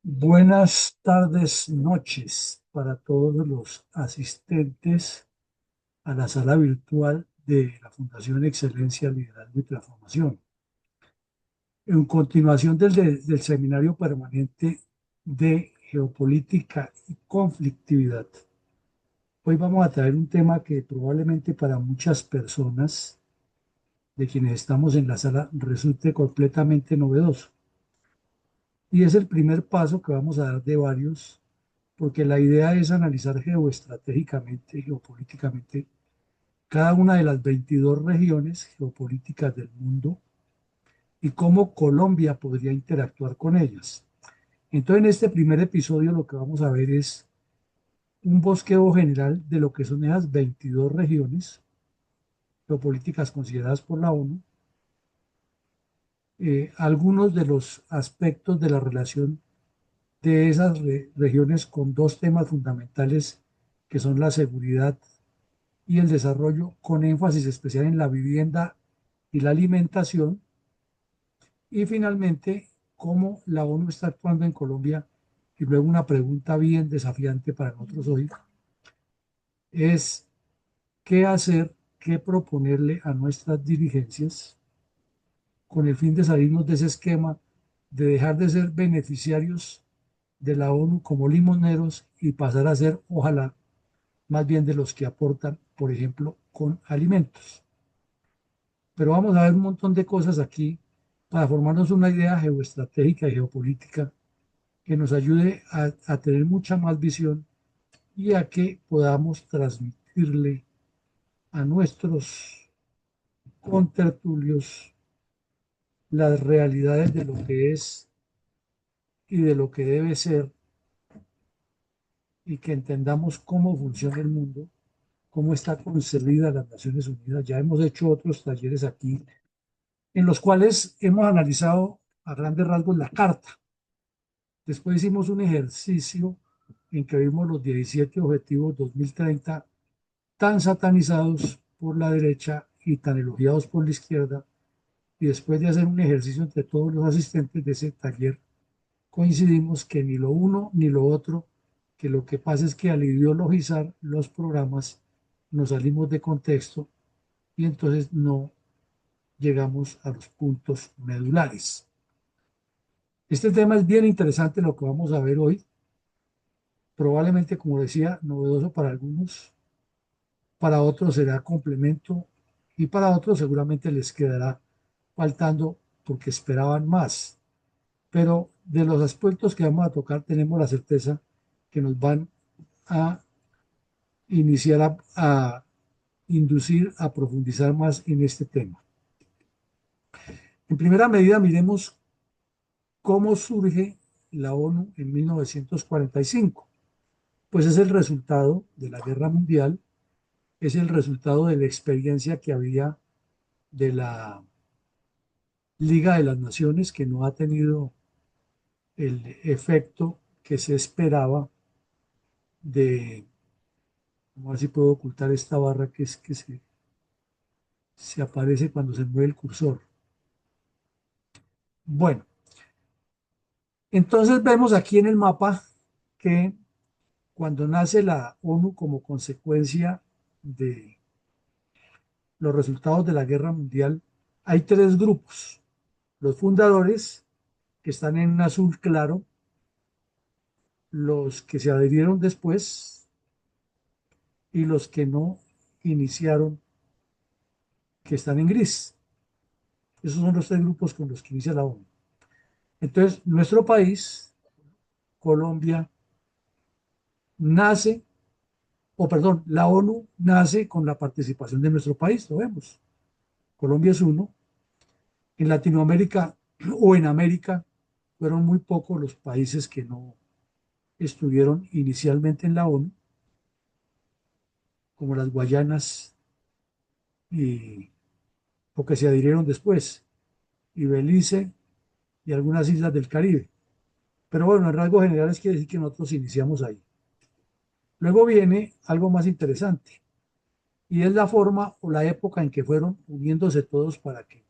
Buenas tardes, noches para todos los asistentes a la sala virtual de la Fundación Excelencia, Liderazgo y Transformación. En continuación del seminario permanente de geopolítica y conflictividad, hoy vamos a traer un tema que probablemente para muchas personas de quienes estamos en la sala resulte completamente novedoso. Y es el primer paso que vamos a dar de varios, porque la idea es analizar geoestratégicamente, geopolíticamente, cada una de las 22 regiones geopolíticas del mundo y cómo Colombia podría interactuar con ellas. Entonces, en este primer episodio lo que vamos a ver es un bosqueo general de lo que son esas 22 regiones geopolíticas consideradas por la ONU, algunos de los aspectos de la relación de esas regiones con dos temas fundamentales que son la seguridad y el desarrollo, con énfasis especial en la vivienda y la alimentación. Y finalmente, cómo la ONU está actuando en Colombia. Y luego una pregunta bien desafiante para nosotros hoy es qué hacer, qué proponerle a nuestras dirigencias con el fin de salirnos de ese esquema de dejar de ser beneficiarios de la ONU como limoneros y pasar a ser, ojalá, más bien de los que aportan, por ejemplo, con alimentos. Pero vamos a ver un montón de cosas aquí para formarnos una idea geoestratégica y geopolítica que nos ayude a tener mucha más visión y a que podamos transmitirle a nuestros contertulios las realidades de lo que es y de lo que debe ser, y que entendamos cómo funciona el mundo, cómo está concebida las Naciones Unidas. Ya hemos hecho otros talleres aquí en los cuales hemos analizado a grandes rasgos la carta. Después hicimos un ejercicio en que vimos los 17 objetivos 2030 tan satanizados por la derecha y tan elogiados por la izquierda. Y después de hacer un ejercicio entre todos los asistentes de ese taller, coincidimos que ni lo uno ni lo otro, que lo que pasa es que al ideologizar los programas nos salimos de contexto y entonces no llegamos a los puntos medulares. Este tema es bien interesante lo que vamos a ver hoy, probablemente, como decía, novedoso para algunos, para otros será complemento y para otros seguramente les quedará faltando porque esperaban más. Pero de los aspectos que vamos a tocar tenemos la certeza que nos van a iniciar a inducir a profundizar más en este tema. En primera medida, miremos cómo surge la ONU en 1945. Pues es el resultado de la Guerra Mundial, es el resultado de la experiencia que había de la Liga de las Naciones, que no ha tenido el efecto que se esperaba de, a ver si puedo ocultar esta barra que es que se aparece cuando se mueve el cursor. Bueno, entonces vemos aquí en el mapa que cuando nace la ONU como consecuencia de los resultados de la Guerra Mundial, hay tres grupos. Los fundadores, que están en azul claro, los que se adherieron después y los que no iniciaron, que están en gris. Esos son los tres grupos con los que inicia la ONU. Entonces, nuestro país, Colombia, nace, o perdón, la ONU nace con la participación de nuestro país, lo vemos. Colombia es uno. En Latinoamérica o en América fueron muy pocos los países que no estuvieron inicialmente en la ONU, como las Guayanas, y, o que se adhirieron después, y Belice y algunas islas del Caribe. Pero bueno, en rasgos generales quiere decir que nosotros iniciamos ahí. Luego viene algo más interesante, y es la forma o la época en que fueron uniéndose todos para que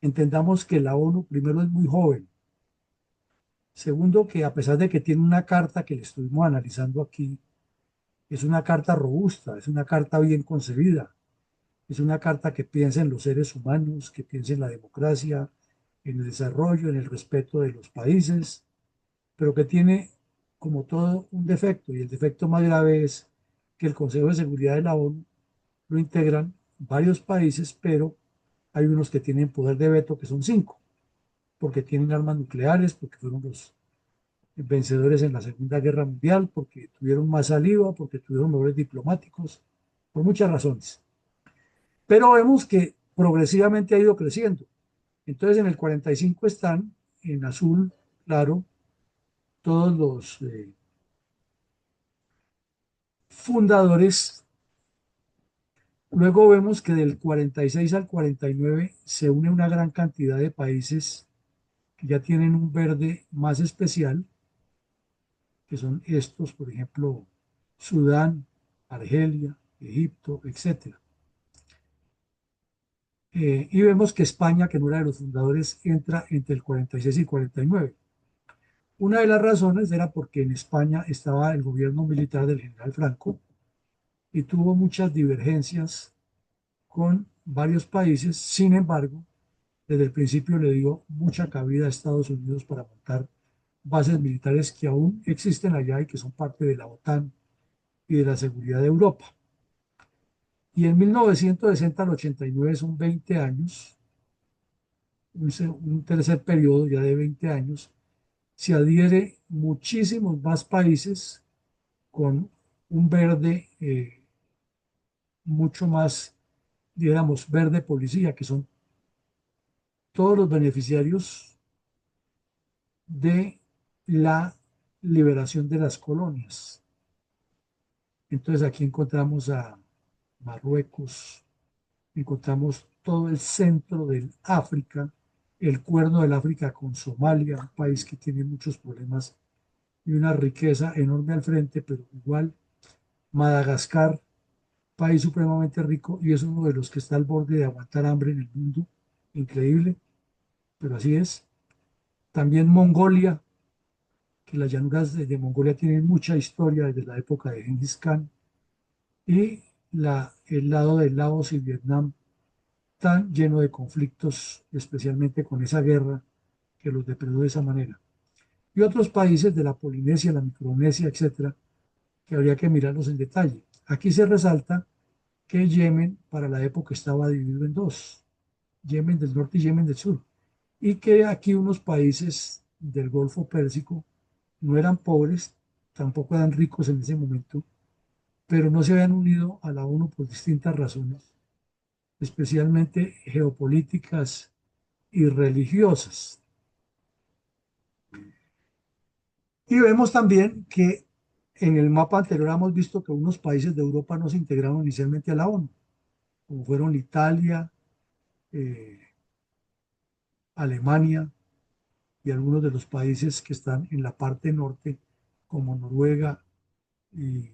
entendamos que la ONU primero es muy joven. Segundo, que a pesar de que tiene una carta que le estuvimos analizando aquí, es una carta robusta, es una carta bien concebida, es una carta que piensa en los seres humanos, que piensa en la democracia, en el desarrollo, en el respeto de los países, pero que tiene como todo un defecto, y el defecto más grave es que el Consejo de Seguridad de la ONU lo integran varios países, pero hay unos que tienen poder de veto, que son cinco, porque tienen armas nucleares, porque fueron los vencedores en la Segunda Guerra Mundial, porque tuvieron más saliva, porque tuvieron mejores diplomáticos, por muchas razones. Pero vemos que progresivamente ha ido creciendo. Entonces en el 45 están en azul, claro, todos los fundadores. Luego vemos que del 46 al 49 se une una gran cantidad de países que ya tienen un verde más especial, que son estos, por ejemplo, Sudán, Argelia, Egipto, etcétera. Y vemos que España, que no era de los fundadores, entra entre el 46 y 49. Una de las razones era porque en España estaba el gobierno militar del general Franco y tuvo muchas divergencias con varios países. Sin embargo, desde el principio le dio mucha cabida a Estados Unidos para montar bases militares que aún existen allá y que son parte de la OTAN y de la seguridad de Europa. Y en 1960 al 89 son 20 años, un tercer periodo ya de 20 años, se adhiere muchísimos más países con un verde mucho más, digamos, verde policía, que son todos los beneficiarios de la liberación de las colonias. Entonces aquí encontramos a Marruecos, encontramos todo el centro del África, el cuerno del África con Somalia, un país que tiene muchos problemas y una riqueza enorme al frente, pero igual Madagascar, país supremamente rico y es uno de los que está al borde de aguantar hambre en el mundo, increíble, pero así es. También Mongolia, que las llanuras de Mongolia tienen mucha historia desde la época de Genghis Khan, y el lado de Laos y Vietnam tan lleno de conflictos, especialmente con esa guerra que los depredó de esa manera. Y otros países de la Polinesia, la Micronesia, etcétera, que habría que mirarlos en detalle. Aquí se resalta que Yemen para la época estaba dividido en dos, Yemen del norte y Yemen del sur, y que aquí unos países del Golfo Pérsico no eran pobres, tampoco eran ricos en ese momento, pero no se habían unido a la ONU por distintas razones, especialmente geopolíticas y religiosas. Y vemos también que en el mapa anterior hemos visto que unos países de Europa no se integraron inicialmente a la ONU, como fueron Italia, eh, Alemania y algunos de los países que están en la parte norte, como Noruega y,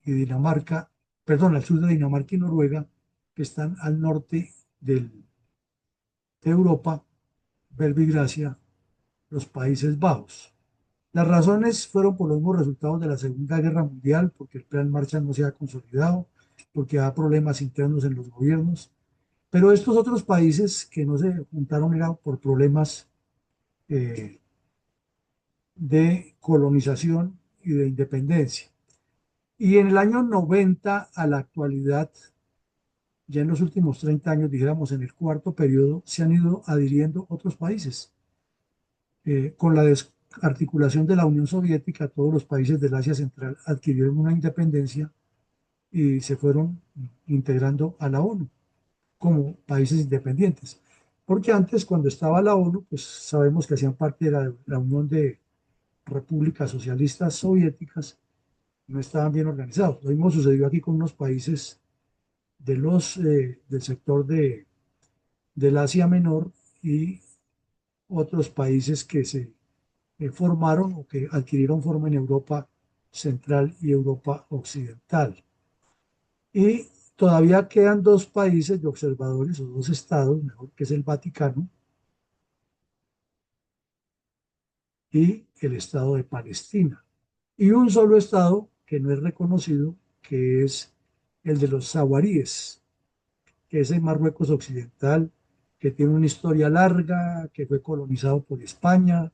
y Dinamarca, perdón, al sur de Dinamarca y Noruega, que están al norte de Europa, Verbigracia, los Países Bajos. Las razones fueron por los mismos resultados de la Segunda Guerra Mundial, porque el Plan Marshall no se ha consolidado, porque hay problemas internos en los gobiernos. Pero estos otros países que no se juntaron eran por problemas eh, de colonización y de independencia. Y en el año 90 a la actualidad, ya en los últimos 30 años, dijéramos en el cuarto periodo, se han ido adhiriendo otros países. Con la desarticulación de la Unión Soviética, todos los países del Asia Central adquirieron una independencia y se fueron integrando a la ONU como países independientes. Porque antes, cuando estaba la ONU, pues sabemos que hacían parte de la Unión de Repúblicas Socialistas Soviéticas, no estaban bien organizados. Lo mismo sucedió aquí con unos países del sector del Asia Menor y otros países que se formaron o que adquirieron forma en Europa Central y Europa Occidental. Y todavía quedan dos países de observadores, o dos estados, mejor, que es el Vaticano y el Estado de Palestina. Y un solo Estado que no es reconocido, que es el de los sahuaríes, que es en Marruecos Occidental, que tiene una historia larga, que fue colonizado por España,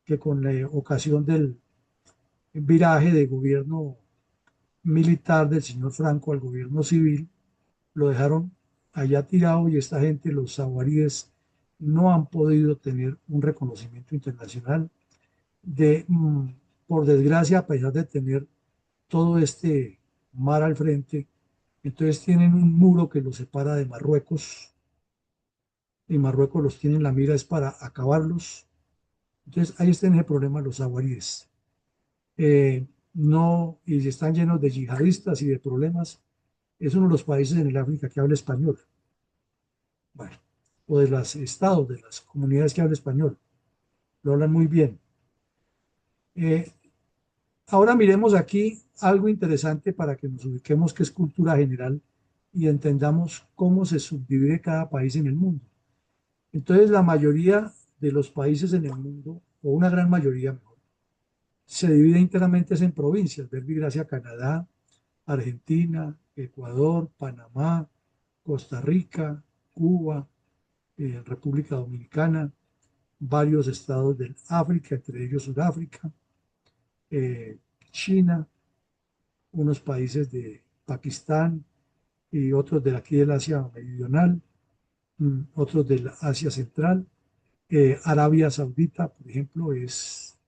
que con la ocasión del viraje de gobierno militar del señor Franco al gobierno civil, lo dejaron allá tirado y esta gente, los sahuaríes, no han podido tener un reconocimiento internacional de, por desgracia, a pesar de tener todo este mar al frente, entonces tienen un muro que los separa de Marruecos y Marruecos los tiene en la mira es para acabarlos. Entonces ahí está el problema los sahuaríes. No, y están llenos de yihadistas y de problemas. Es uno de los países en el África que habla español. Bueno, o de los estados, de las comunidades que hablan español. Lo hablan muy bien. Eh, Ahora miremos aquí algo interesante para que nos ubiquemos que es cultura general y entendamos cómo se subdivide cada país en el mundo. Entonces, la mayoría de los países en el mundo, o una gran mayoría mejor, se divide internamente en provincias. Gracia Canadá, Argentina, Ecuador, Panamá, Costa Rica, Cuba, República Dominicana, varios estados del África, entre ellos Sudáfrica, eh, China, unos países de Pakistán y otros de aquí del Asia Meridional, otros del Asia Central. Arabia Saudita, por ejemplo, es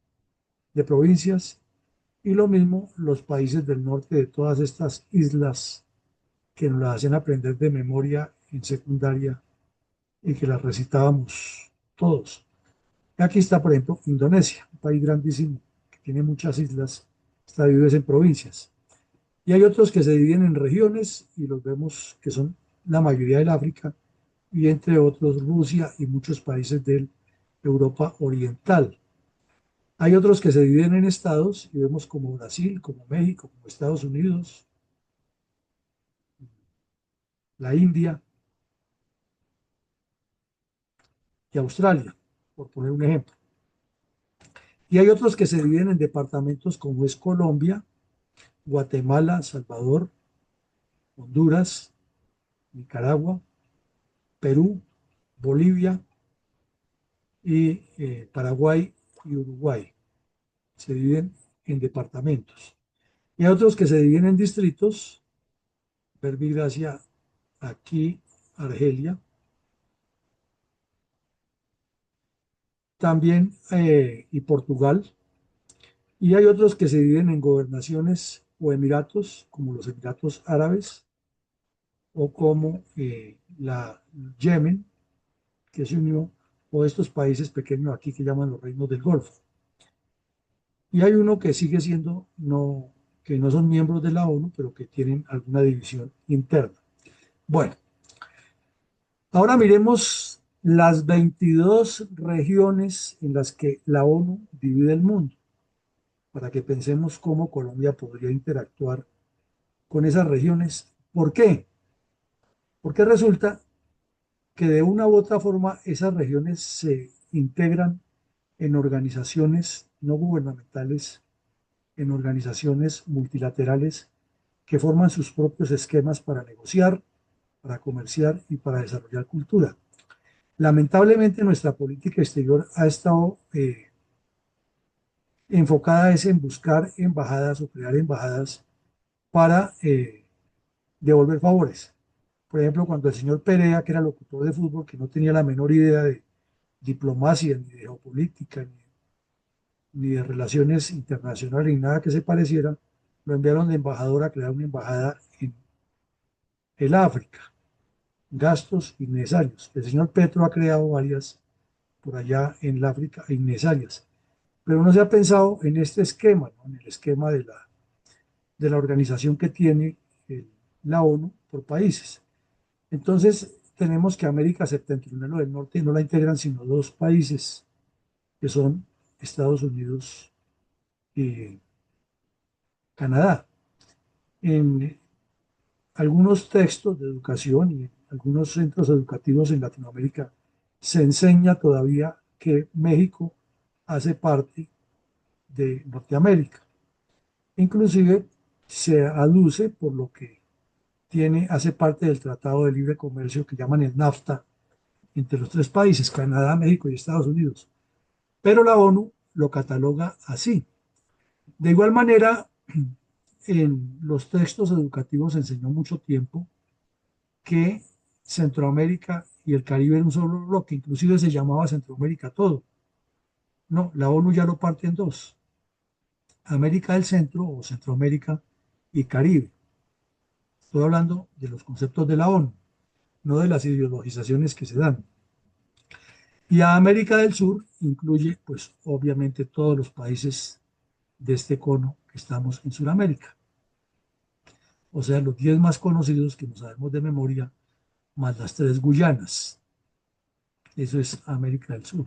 de provincias. Y lo mismo los países del norte de todas estas islas que nos las hacían aprender de memoria en secundaria y que las recitábamos todos. Aquí está, por ejemplo, Indonesia, un país grandísimo que tiene muchas islas, está dividido en provincias. Y hay otros que se dividen en regiones y los vemos que son la mayoría del África y entre otros Rusia y muchos países de Europa Oriental. Hay otros que se dividen en estados y vemos como Brasil, como México, como Estados Unidos, la India y Australia, por poner un ejemplo. Y hay otros que se dividen en departamentos como es Colombia, Guatemala, Salvador, Honduras, Nicaragua, Perú, Bolivia y Paraguay y Uruguay. Se dividen en departamentos. Y hay otros que se dividen en distritos, Verbigracia, aquí, Argelia. También y Portugal. Y hay otros que se dividen en gobernaciones o emiratos, como los Emiratos Árabes, o como la Yemen, que se unió, o estos países pequeños aquí que llaman los reinos del Golfo. Y hay uno que sigue siendo, no, que no son miembros de la ONU, pero que tienen alguna división interna. Bueno, ahora miremos las 22 regiones en las que la ONU divide el mundo, para que pensemos cómo Colombia podría interactuar con esas regiones. ¿Por qué? Porque resulta que de una u otra forma esas regiones se integran en organizaciones no gubernamentales, en organizaciones multilaterales que forman sus propios esquemas para negociar, para comerciar y para desarrollar cultura. Lamentablemente nuestra política exterior ha estado enfocada es en buscar embajadas o crear embajadas para devolver favores. Por ejemplo, cuando el señor Perea, que era locutor de fútbol, que no tenía la menor idea de diplomacia, ni de geopolítica, ni de relaciones internacionales, ni nada que se pareciera, lo enviaron de embajador a crear una embajada en el África. Gastos innecesarios. El señor Petro ha creado varias por allá en el África innecesarias. Pero no se ha pensado en este esquema, ¿no? En el esquema de la organización que tiene la ONU por países. Entonces, tenemos que América Septentrional o del Norte no la integran sino dos países, que son Estados Unidos y Canadá. En algunos textos de educación y en algunos centros educativos en Latinoamérica se enseña todavía que México hace parte de Norteamérica. Inclusive se aduce por lo que hace parte del Tratado de Libre Comercio que llaman el NAFTA entre los tres países, Canadá, México y Estados Unidos. Pero la ONU lo cataloga así. De igual manera, en los textos educativos se enseñó mucho tiempo que Centroamérica y el Caribe era un solo bloque, inclusive se llamaba Centroamérica todo. No, la ONU ya lo parte en dos, América del Centro o Centroamérica y Caribe. Estoy hablando de los conceptos de la ONU, no de las ideologizaciones que se dan. Y a América del Sur incluye, pues obviamente, todos los países de este cono que estamos en Sudamérica. O sea, los 10 más conocidos que nos sabemos de memoria, más las 3 Guyanas. Eso es América del Sur.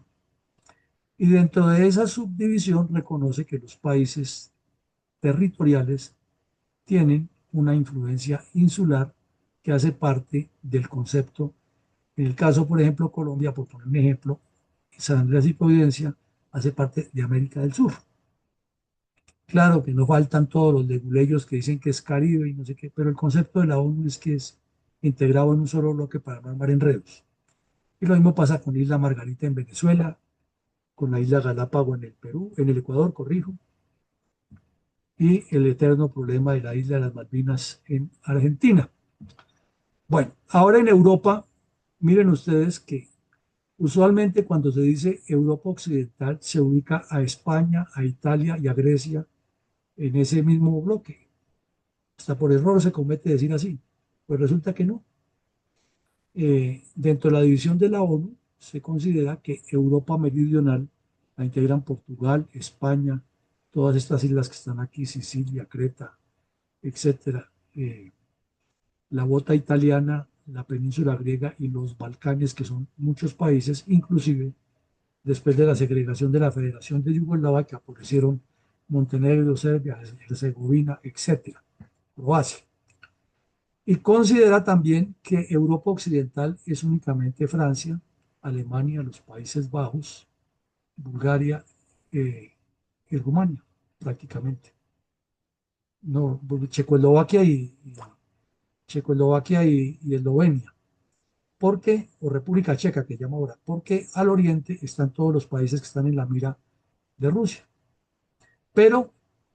Y dentro de esa subdivisión reconoce que los países territoriales tienen una influencia insular que hace parte del concepto. En el caso, por ejemplo, Colombia, por poner un ejemplo, San Andrés y Providencia hace parte de América del Sur. Claro que no faltan todos los leguleyos que dicen que es Caribe y no sé qué, pero el concepto de la ONU es que es integrado en un solo bloque para no armar enredos. Y lo mismo pasa con Isla Margarita en Venezuela, con la isla Galápago en el Perú, en el Ecuador, corrijo, y el eterno problema de la isla de las Malvinas en Argentina. Bueno, ahora en Europa, miren ustedes que usualmente cuando se dice Europa Occidental se ubica a España, a Italia y a Grecia en ese mismo bloque. Hasta por error se comete decir así. Pues resulta que no. Dentro de la división de la ONU se considera que Europa Meridional la integran Portugal, España, todas estas islas que están aquí, Sicilia, Creta, etcétera, la bota italiana, la península griega y los Balcanes, que son muchos países, inclusive después de la segregación de la Federación de Yugoslavia, que aparecieron Montenegro, Serbia, Herzegovina, etcétera, Croacia. Y considera también que Europa Occidental es únicamente Francia, Alemania, los Países Bajos, Bulgaria eh, y Rumania, prácticamente. No, Checoslovaquia y Eslovenia. Porque, o República Checa, que llama ahora, porque al oriente están todos los países que están en la mira de Rusia. Pero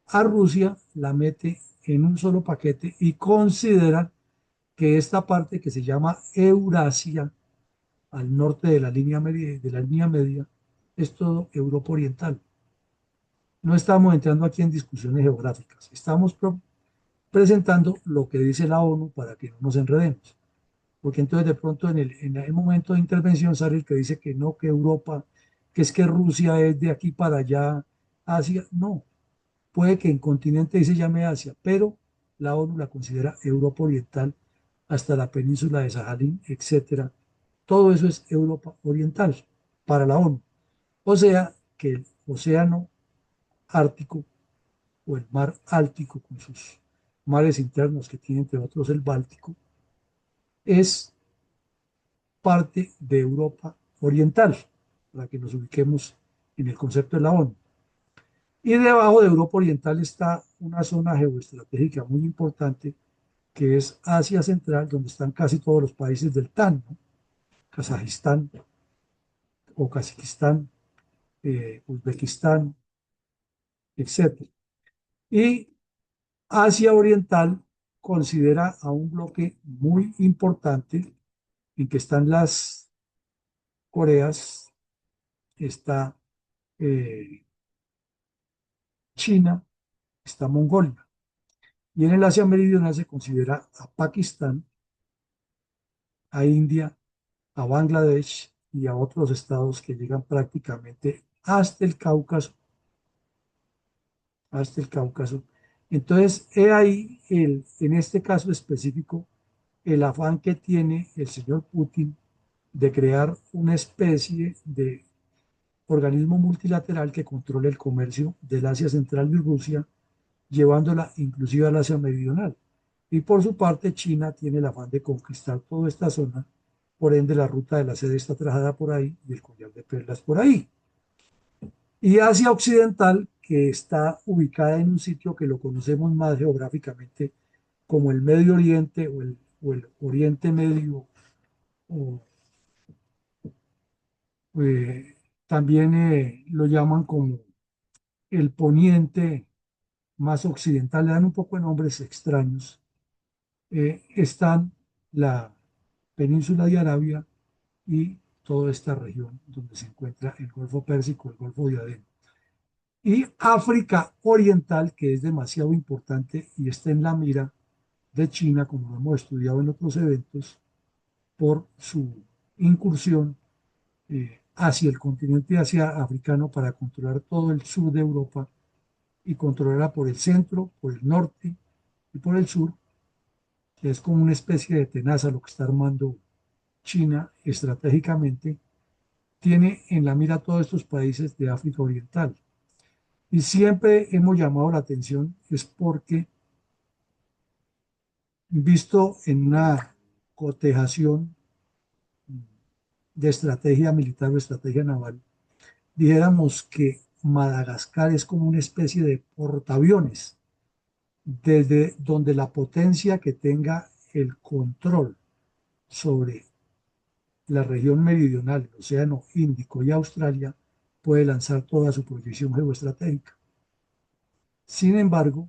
a Rusia la mete en un solo paquete y considera que esta parte que se llama Eurasia, al norte de la línea media, es todo Europa Oriental. No estamos entrando aquí en discusiones geográficas, estamos presentando lo que dice la ONU para que no nos enredemos. Porque entonces de pronto en el momento de intervención sale el que dice que no, que Europa, que es que Rusia es de aquí para allá, Asia. No, puede que en continente ahí se llame Asia, pero la ONU la considera Europa Oriental hasta la península de Sajalín, etcétera. Todo eso es Europa Oriental para la ONU. O sea que el océano Ártico o el mar Áltico con sus mares internos que tiene entre otros el Báltico es parte de Europa Oriental, para que nos ubiquemos en el concepto de la ONU. Y debajo de Europa Oriental está una zona geoestratégica muy importante que es Asia Central, donde están casi todos los países del TAN, ¿no? Kazajistán o Kazajistán, Uzbekistán, etcétera. Y Asia Oriental considera a un bloque muy importante en que están las Coreas, está eh, China, está Mongolia. Y en el Asia Meridional se considera a Pakistán, a India, a Bangladesh y a otros estados que llegan prácticamente hasta el Cáucaso, hasta el Cáucaso. Entonces, he ahí, en este caso específico, el afán que tiene el señor Putin de crear una especie de organismo multilateral que controle el comercio del Asia Central y Rusia, llevándola inclusive al Asia Meridional. Y por su parte, China tiene el afán de conquistar toda esta zona, por ende la ruta de la seda está trazada por ahí y el collar de perlas por ahí. Y Asia Occidental, está ubicada en un sitio que lo conocemos más geográficamente como el Medio Oriente o el Oriente Medio, o también lo llaman como el Poniente más occidental, le dan un poco de nombres extraños. Están la península de Arabia y toda esta región donde se encuentra el Golfo Pérsico, el Golfo de Adén. Y África Oriental, que es demasiado importante y está en la mira de China, como lo hemos estudiado en otros eventos, por su incursión hacia el continente hacia africano para controlar todo el sur de Europa y controlarla por el centro, por el norte y por el sur, que es como una especie de tenaza lo que está armando China estratégicamente, tiene en la mira todos estos países de África Oriental. Y siempre hemos llamado la atención es porque, visto en una cotejación de estrategia militar o estrategia naval, dijéramos que Madagascar es como una especie de portaaviones, desde donde la potencia que tenga el control sobre la región meridional, el Océano Índico y Australia, puede lanzar toda su proyección geoestratégica. Sin embargo,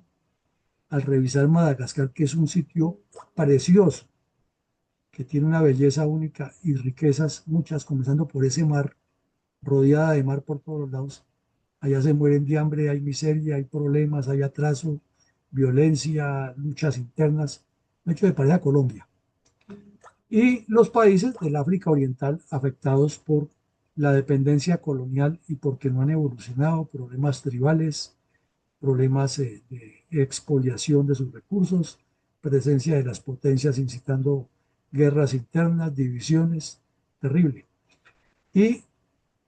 al revisar Madagascar, que es un sitio precioso, que tiene una belleza única y riquezas muchas, comenzando por ese mar, rodeada de mar por todos lados, allá se mueren de hambre, hay miseria, hay problemas, hay atraso, violencia, luchas internas, de hecho de pareja Colombia. Y los países del África Oriental afectados por la dependencia colonial y porque no han evolucionado, problemas tribales, problemas de expoliación de sus recursos, presencia de las potencias incitando guerras internas, divisiones, terrible. Y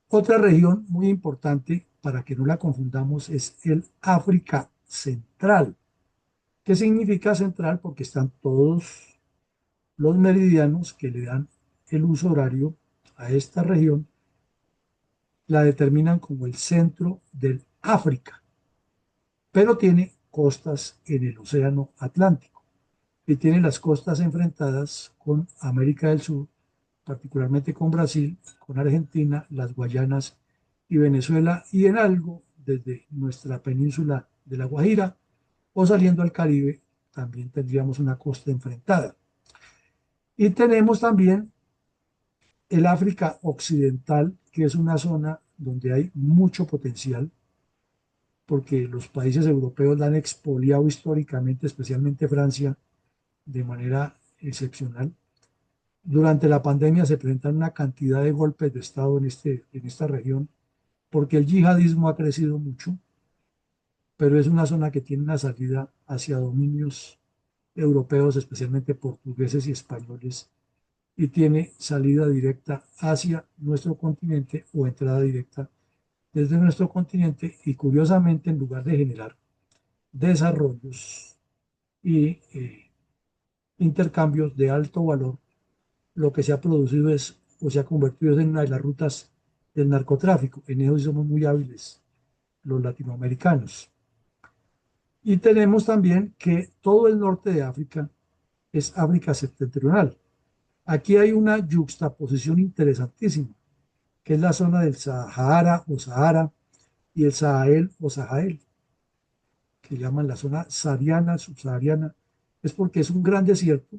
otra región muy importante, para que no la confundamos, es el África Central. ¿Qué significa central? Porque están todos los meridianos que le dan el uso horario a esta región, la determinan como el centro del África, pero tiene costas en el Océano Atlántico y tiene las costas enfrentadas con América del Sur, particularmente con Brasil, con Argentina, las Guayanas y Venezuela, y en algo desde nuestra península de La Guajira o saliendo al Caribe, también tendríamos una costa enfrentada. Y tenemos también el África Occidental, que es una zona donde hay mucho potencial, porque los países europeos la han expoliado históricamente, especialmente Francia, de manera excepcional. Durante la pandemia se presentan una cantidad de golpes de Estado en esta región, porque el yihadismo ha crecido mucho, pero es una zona que tiene una salida hacia dominios europeos, especialmente portugueses y españoles, y tiene salida directa hacia nuestro continente o entrada directa desde nuestro continente, y curiosamente, en lugar de generar desarrollos y intercambios de alto valor, lo que se ha producido es o se ha convertido en una de las rutas del narcotráfico. En eso sí somos muy hábiles los latinoamericanos. Y tenemos también que todo el norte de África es África septentrional. Aquí hay una yuxtaposición interesantísima, que es la zona del Sahara o Sahara y el Sahel o Sahel, que llaman la zona sahariana, subsahariana, es porque es un gran desierto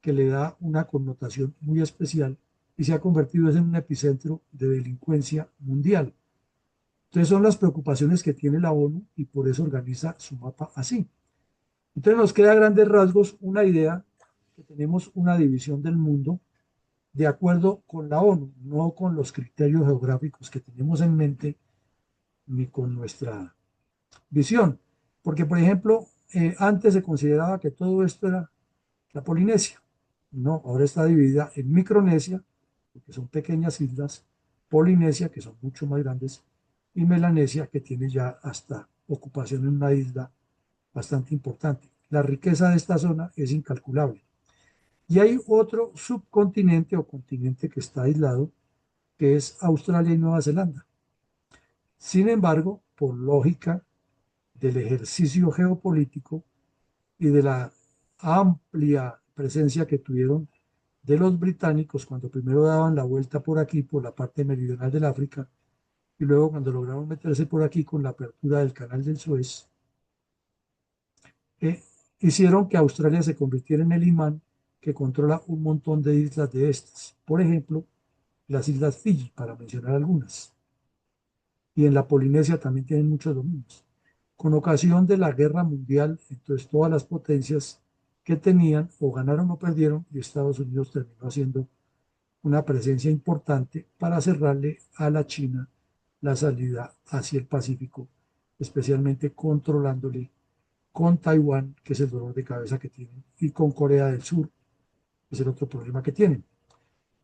que le da una connotación muy especial y se ha convertido en un epicentro de delincuencia mundial. Entonces son las preocupaciones que tiene la ONU y por eso organiza su mapa así. Entonces nos queda a grandes rasgos una idea que tenemos una división del mundo de acuerdo con la ONU, no con los criterios geográficos que tenemos en mente ni con nuestra visión. Porque, por ejemplo, antes se consideraba que todo esto era la Polinesia. No, ahora está dividida en Micronesia, que son pequeñas islas, Polinesia, que son mucho más grandes, y Melanesia, que tiene ya hasta ocupación en una isla bastante importante. La riqueza de esta zona es incalculable. Y hay otro subcontinente o continente que está aislado, que es Australia y Nueva Zelanda. Sin embargo, por lógica del ejercicio geopolítico y de la amplia presencia que tuvieron de los británicos cuando primero daban la vuelta por aquí, por la parte meridional del África, y luego cuando lograron meterse por aquí con la apertura del canal del Suez, eh, hicieron que Australia se convirtiera en el imán que controla un montón de islas de estas. Por ejemplo, las islas Fiji, para mencionar algunas. Y en la Polinesia también tienen muchos dominios. Con ocasión de la guerra mundial, entonces todas las potencias que tenían o ganaron o perdieron y Estados Unidos terminó haciendo una presencia importante para cerrarle a la China la salida hacia el Pacífico, especialmente controlándole con Taiwán, que es el dolor de cabeza que tienen, y con Corea del Sur, que es el otro problema que tienen.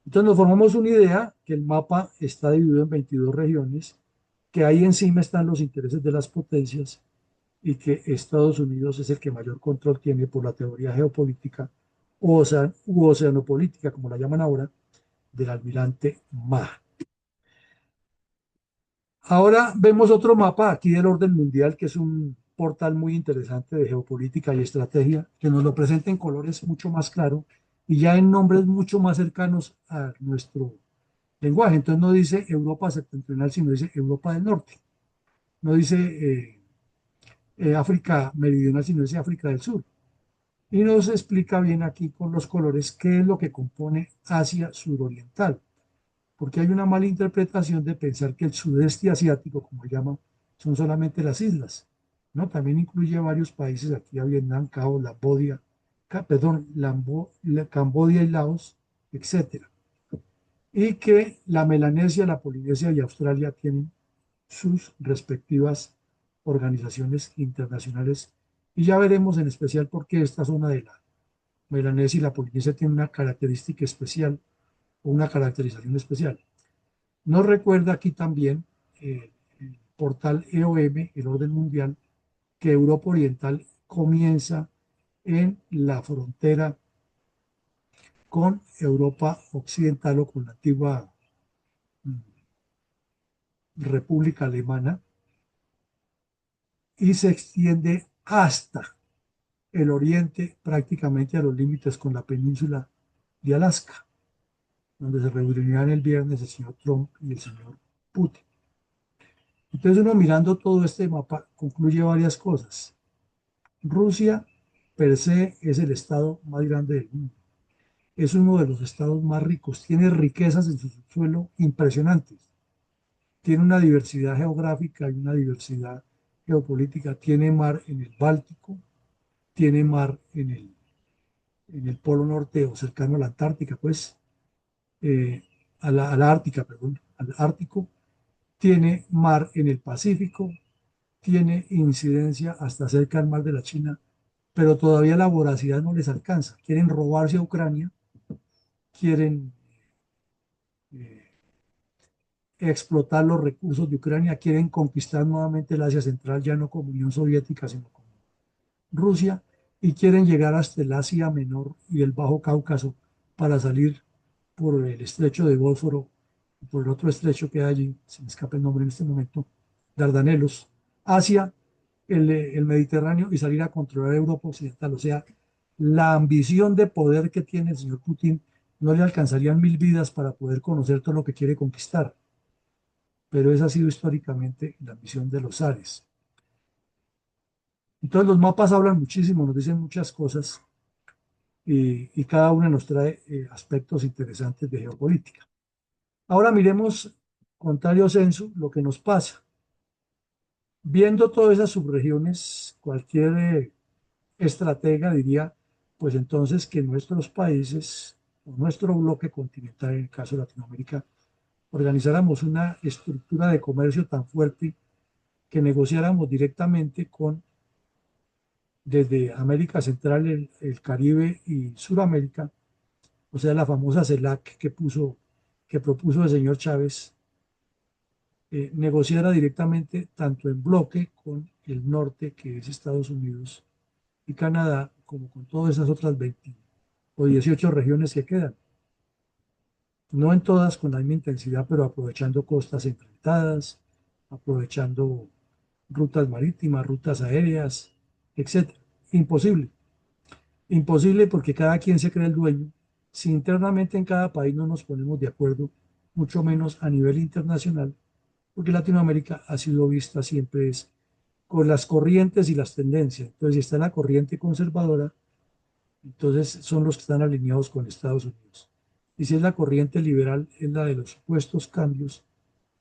Entonces nos formamos una idea que el mapa está dividido en 22 regiones, que ahí encima están los intereses de las potencias y que Estados Unidos es el que mayor control tiene por la teoría geopolítica u oceanopolítica, como la llaman ahora, del almirante Ma. Ahora vemos otro mapa aquí del orden mundial, que es un portal muy interesante de geopolítica y estrategia, que nos lo presenta en colores mucho más claros y ya en nombres mucho más cercanos a nuestro lenguaje. Entonces no dice Europa septentrional, sino dice Europa del Norte. No dice África meridional, sino dice África del Sur. Y nos explica bien aquí con los colores qué es lo que compone Asia suroriental, porque hay una mala interpretación de pensar que el sudeste asiático, como llaman, son solamente las islas, ¿no? También incluye varios países, aquí a Vietnam, Cabo, Cambodia, Cambodia y Laos, etcétera. Y que la Melanesia, la Polinesia y Australia tienen sus respectivas organizaciones internacionales. Y ya veremos en especial por qué esta zona de la Melanesia y la Polinesia tiene una característica especial o una caracterización especial. Nos recuerda aquí también el portal EOM, el orden mundial, que Europa Oriental comienza en la frontera con Europa Occidental o con la antigua mm, República Alemana y se extiende hasta el oriente, prácticamente a los límites con la península de Alaska, donde se reunirán el viernes el señor Trump y el señor Putin. Entonces uno mirando todo este mapa concluye varias cosas. Rusia per se es el estado más grande del mundo. Es uno de los estados más ricos. Tiene riquezas en su subsuelo impresionantes. Tiene una diversidad geográfica y una diversidad geopolítica. Tiene mar en el Báltico, tiene mar en el Polo Norte o cercano a la Antártica, pues, a la Ártica, perdón, al Ártico. Tiene mar en el Pacífico, tiene incidencia hasta cerca del mar de la China, pero todavía la voracidad no les alcanza. Quieren robarse a Ucrania, quieren eh, explotar los recursos de Ucrania, quieren conquistar nuevamente el Asia Central, ya no como Unión Soviética, sino como Rusia, y quieren llegar hasta el Asia Menor y el Bajo Cáucaso para salir por el estrecho de Bósforo, por el otro estrecho que hay allí, se me escapa el nombre en este momento, Dardanelos, hacia el Mediterráneo y salir a controlar Europa Occidental. O sea, la ambición de poder que tiene el señor Putin no le alcanzarían 1000 vidas para poder conocer todo lo que quiere conquistar. Pero esa ha sido históricamente la ambición de los zares. Entonces los mapas hablan muchísimo, nos dicen muchas cosas y cada uno nos trae aspectos interesantes de geopolítica. Ahora miremos, contrario censo, lo que nos pasa. Viendo todas esas subregiones, cualquier estratega diría, pues entonces que nuestros países, o nuestro bloque continental, en el caso de Latinoamérica, organizáramos una estructura de comercio tan fuerte que negociáramos directamente con, desde América Central, el Caribe y Suramérica, o sea, la famosa CELAC que propuso el señor Chávez, negociara directamente tanto en bloque con el norte, que es Estados Unidos y Canadá, como con todas esas otras 20 o 18 regiones que quedan. No en todas con la misma intensidad, pero aprovechando costas enfrentadas, aprovechando rutas marítimas, rutas aéreas, etcétera. Imposible. Imposible porque cada quien se cree el dueño. Si internamente en cada país no nos ponemos de acuerdo, mucho menos a nivel internacional, porque Latinoamérica ha sido vista siempre es con las corrientes y las tendencias. Entonces, si está en la corriente conservadora, entonces son los que están alineados con Estados Unidos. Y si es la corriente liberal, es la de los supuestos cambios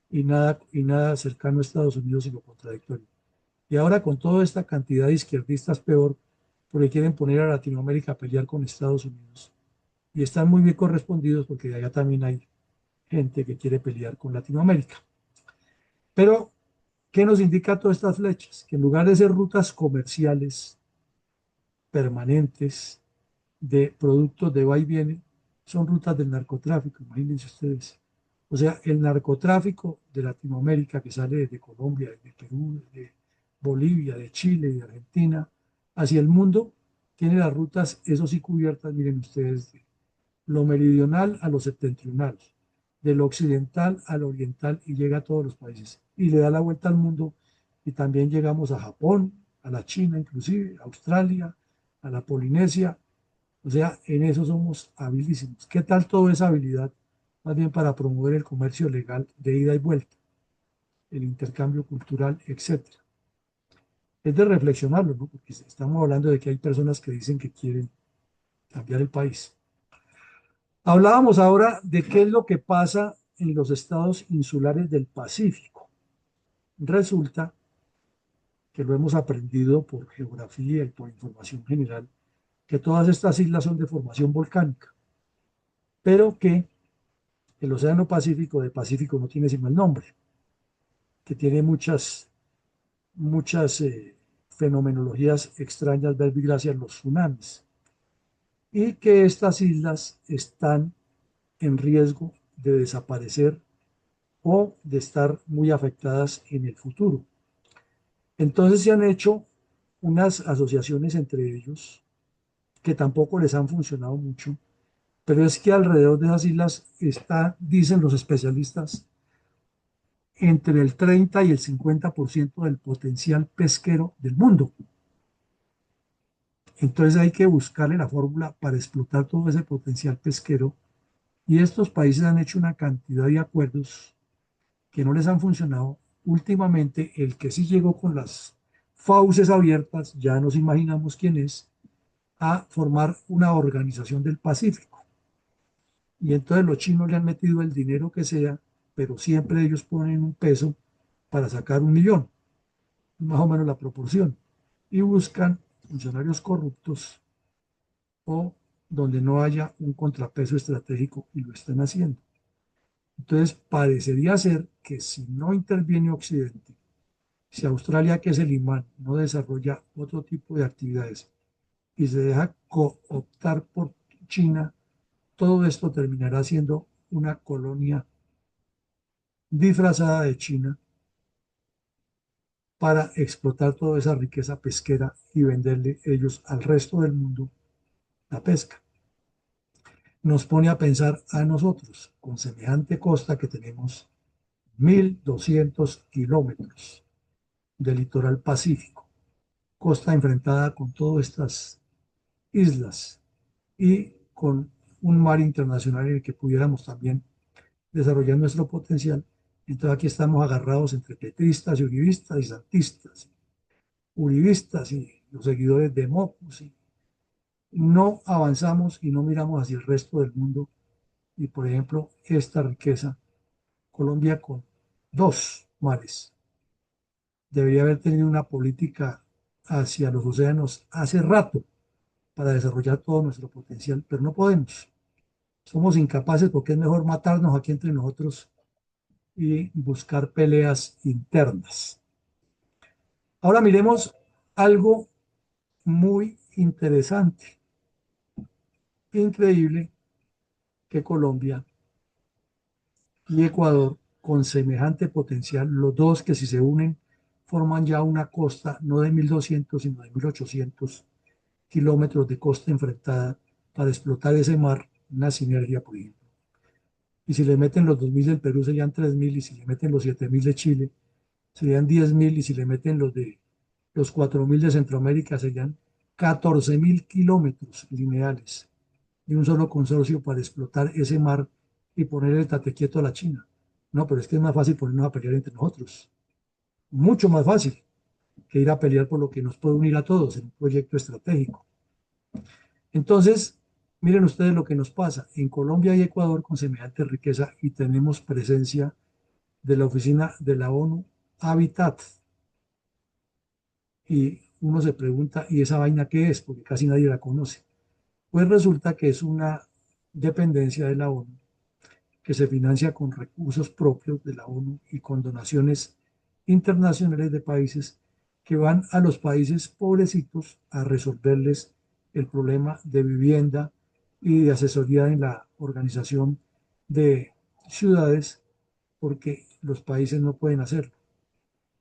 y nada cercano a Estados Unidos y lo contradictorio. Y ahora con toda esta cantidad de izquierdistas peor, porque quieren poner a Latinoamérica a pelear con Estados Unidos. Y están muy bien correspondidos porque de allá también hay gente que quiere pelear con Latinoamérica. Pero, ¿qué nos indica todas estas flechas? Que en lugar de ser rutas comerciales permanentes de productos de va y viene, son rutas del narcotráfico, imagínense ustedes. O sea, el narcotráfico de Latinoamérica que sale desde Colombia, de Perú, de Bolivia, de Chile, de Argentina, hacia el mundo, tiene las rutas, eso sí, cubiertas, miren ustedes, de lo meridional a lo septentrional, de lo occidental al oriental y llega a todos los países. Y le da la vuelta al mundo y también llegamos a Japón, a la China inclusive, a Australia, a la Polinesia. O sea, en eso somos habilísimos. ¿Qué tal toda esa habilidad? Más bien para promover el comercio legal de ida y vuelta, el intercambio cultural, etcétera. Es de reflexionarlo, ¿no? Porque estamos hablando de que hay personas que dicen que quieren cambiar el país. Hablábamos ahora de qué es lo que pasa en los estados insulares del Pacífico. Resulta que lo hemos aprendido por geografía y por información general, que todas estas islas son de formación volcánica, pero que el Océano Pacífico de Pacífico no tiene sino el nombre, que tiene muchas fenomenologías extrañas, verbigracias, los tsunamis, y que estas islas están en riesgo de desaparecer o de estar muy afectadas en el futuro. Entonces se han hecho unas asociaciones entre ellos que tampoco les han funcionado mucho, pero es que alrededor de esas islas está, dicen los especialistas, entre el 30 y el 50% del potencial pesquero del mundo. Entonces hay que buscarle la fórmula para explotar todo ese potencial pesquero y estos países han hecho una cantidad de acuerdos que no les han funcionado. Últimamente, el que sí llegó con las fauces abiertas, ya nos imaginamos quién es, a formar una organización del Pacífico. Y entonces los chinos le han metido el dinero que sea, pero siempre ellos ponen un peso para sacar un millón, más o menos la proporción. Y buscan funcionarios corruptos o donde no haya un contrapeso estratégico y lo están haciendo. Entonces, parecería ser que si no interviene Occidente, si Australia, que es el imán, no desarrolla otro tipo de actividades y se deja cooptar por China, todo esto terminará siendo una colonia disfrazada de China para explotar toda esa riqueza pesquera y venderle ellos al resto del mundo la pesca. Nos pone a pensar a nosotros, con semejante costa que tenemos 1.200 kilómetros de litoral pacífico, costa enfrentada con todas estas islas y con un mar internacional en el que pudiéramos también desarrollar nuestro potencial. Entonces aquí estamos agarrados entre petristas y uribistas y santistas, uribistas y los seguidores de Mocus. Y no avanzamos y no miramos hacia el resto del mundo. Y por ejemplo, esta riqueza, Colombia con dos mares, debería haber tenido una política hacia los océanos hace rato para desarrollar todo nuestro potencial, pero no podemos. Somos incapaces porque es mejor matarnos aquí entre nosotros y buscar peleas internas. Ahora miremos algo muy interesante. Increíble que Colombia y Ecuador, con semejante potencial, los dos que si se unen forman ya una costa no de 1.200 sino de 1.800 kilómetros de costa enfrentada para explotar ese mar, una sinergia, por ejemplo. Y si le meten los 2.000 del Perú serían 3.000 y si le meten los 7.000 de Chile, serían 10.000, y si le meten los 4.000 de Centroamérica, serían 14.000 kilómetros lineales de un solo consorcio para explotar ese mar y poner el tate quieto a la China. No, pero es que es más fácil ponernos a pelear entre nosotros. Mucho más fácil que ir a pelear por lo que nos puede unir a todos en un proyecto estratégico. Entonces, miren ustedes lo que nos pasa. En Colombia y Ecuador con semejante riqueza y tenemos presencia de la oficina de la ONU Habitat. Y uno se pregunta, ¿y esa vaina qué es? Porque casi nadie la conoce. Pues resulta que es una dependencia de la ONU que se financia con recursos propios de la ONU y con donaciones internacionales de países que van a los países pobrecitos a resolverles el problema de vivienda y de asesoría en la organización de ciudades, porque los países no pueden hacerlo.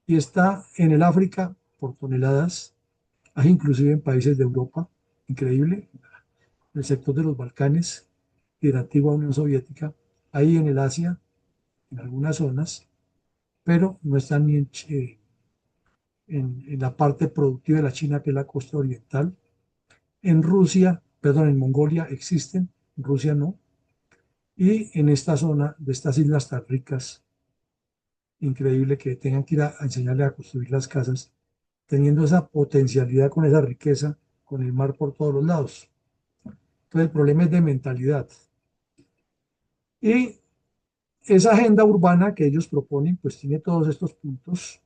Y está en el África por toneladas, hay inclusive en países de Europa, increíble, en el sector de los Balcanes y de la antigua Unión Soviética, ahí en el Asia, en algunas zonas, pero no están ni en la parte productiva de la China, que es la costa oriental. En Rusia, perdón, en Mongolia existen, en Rusia no. Y en esta zona de estas islas tan ricas, increíble que tengan que ir a enseñarle a construir las casas, teniendo esa potencialidad con esa riqueza, con el mar por todos los lados. Entonces el problema es de mentalidad. Y esa agenda urbana que ellos proponen, pues tiene todos estos puntos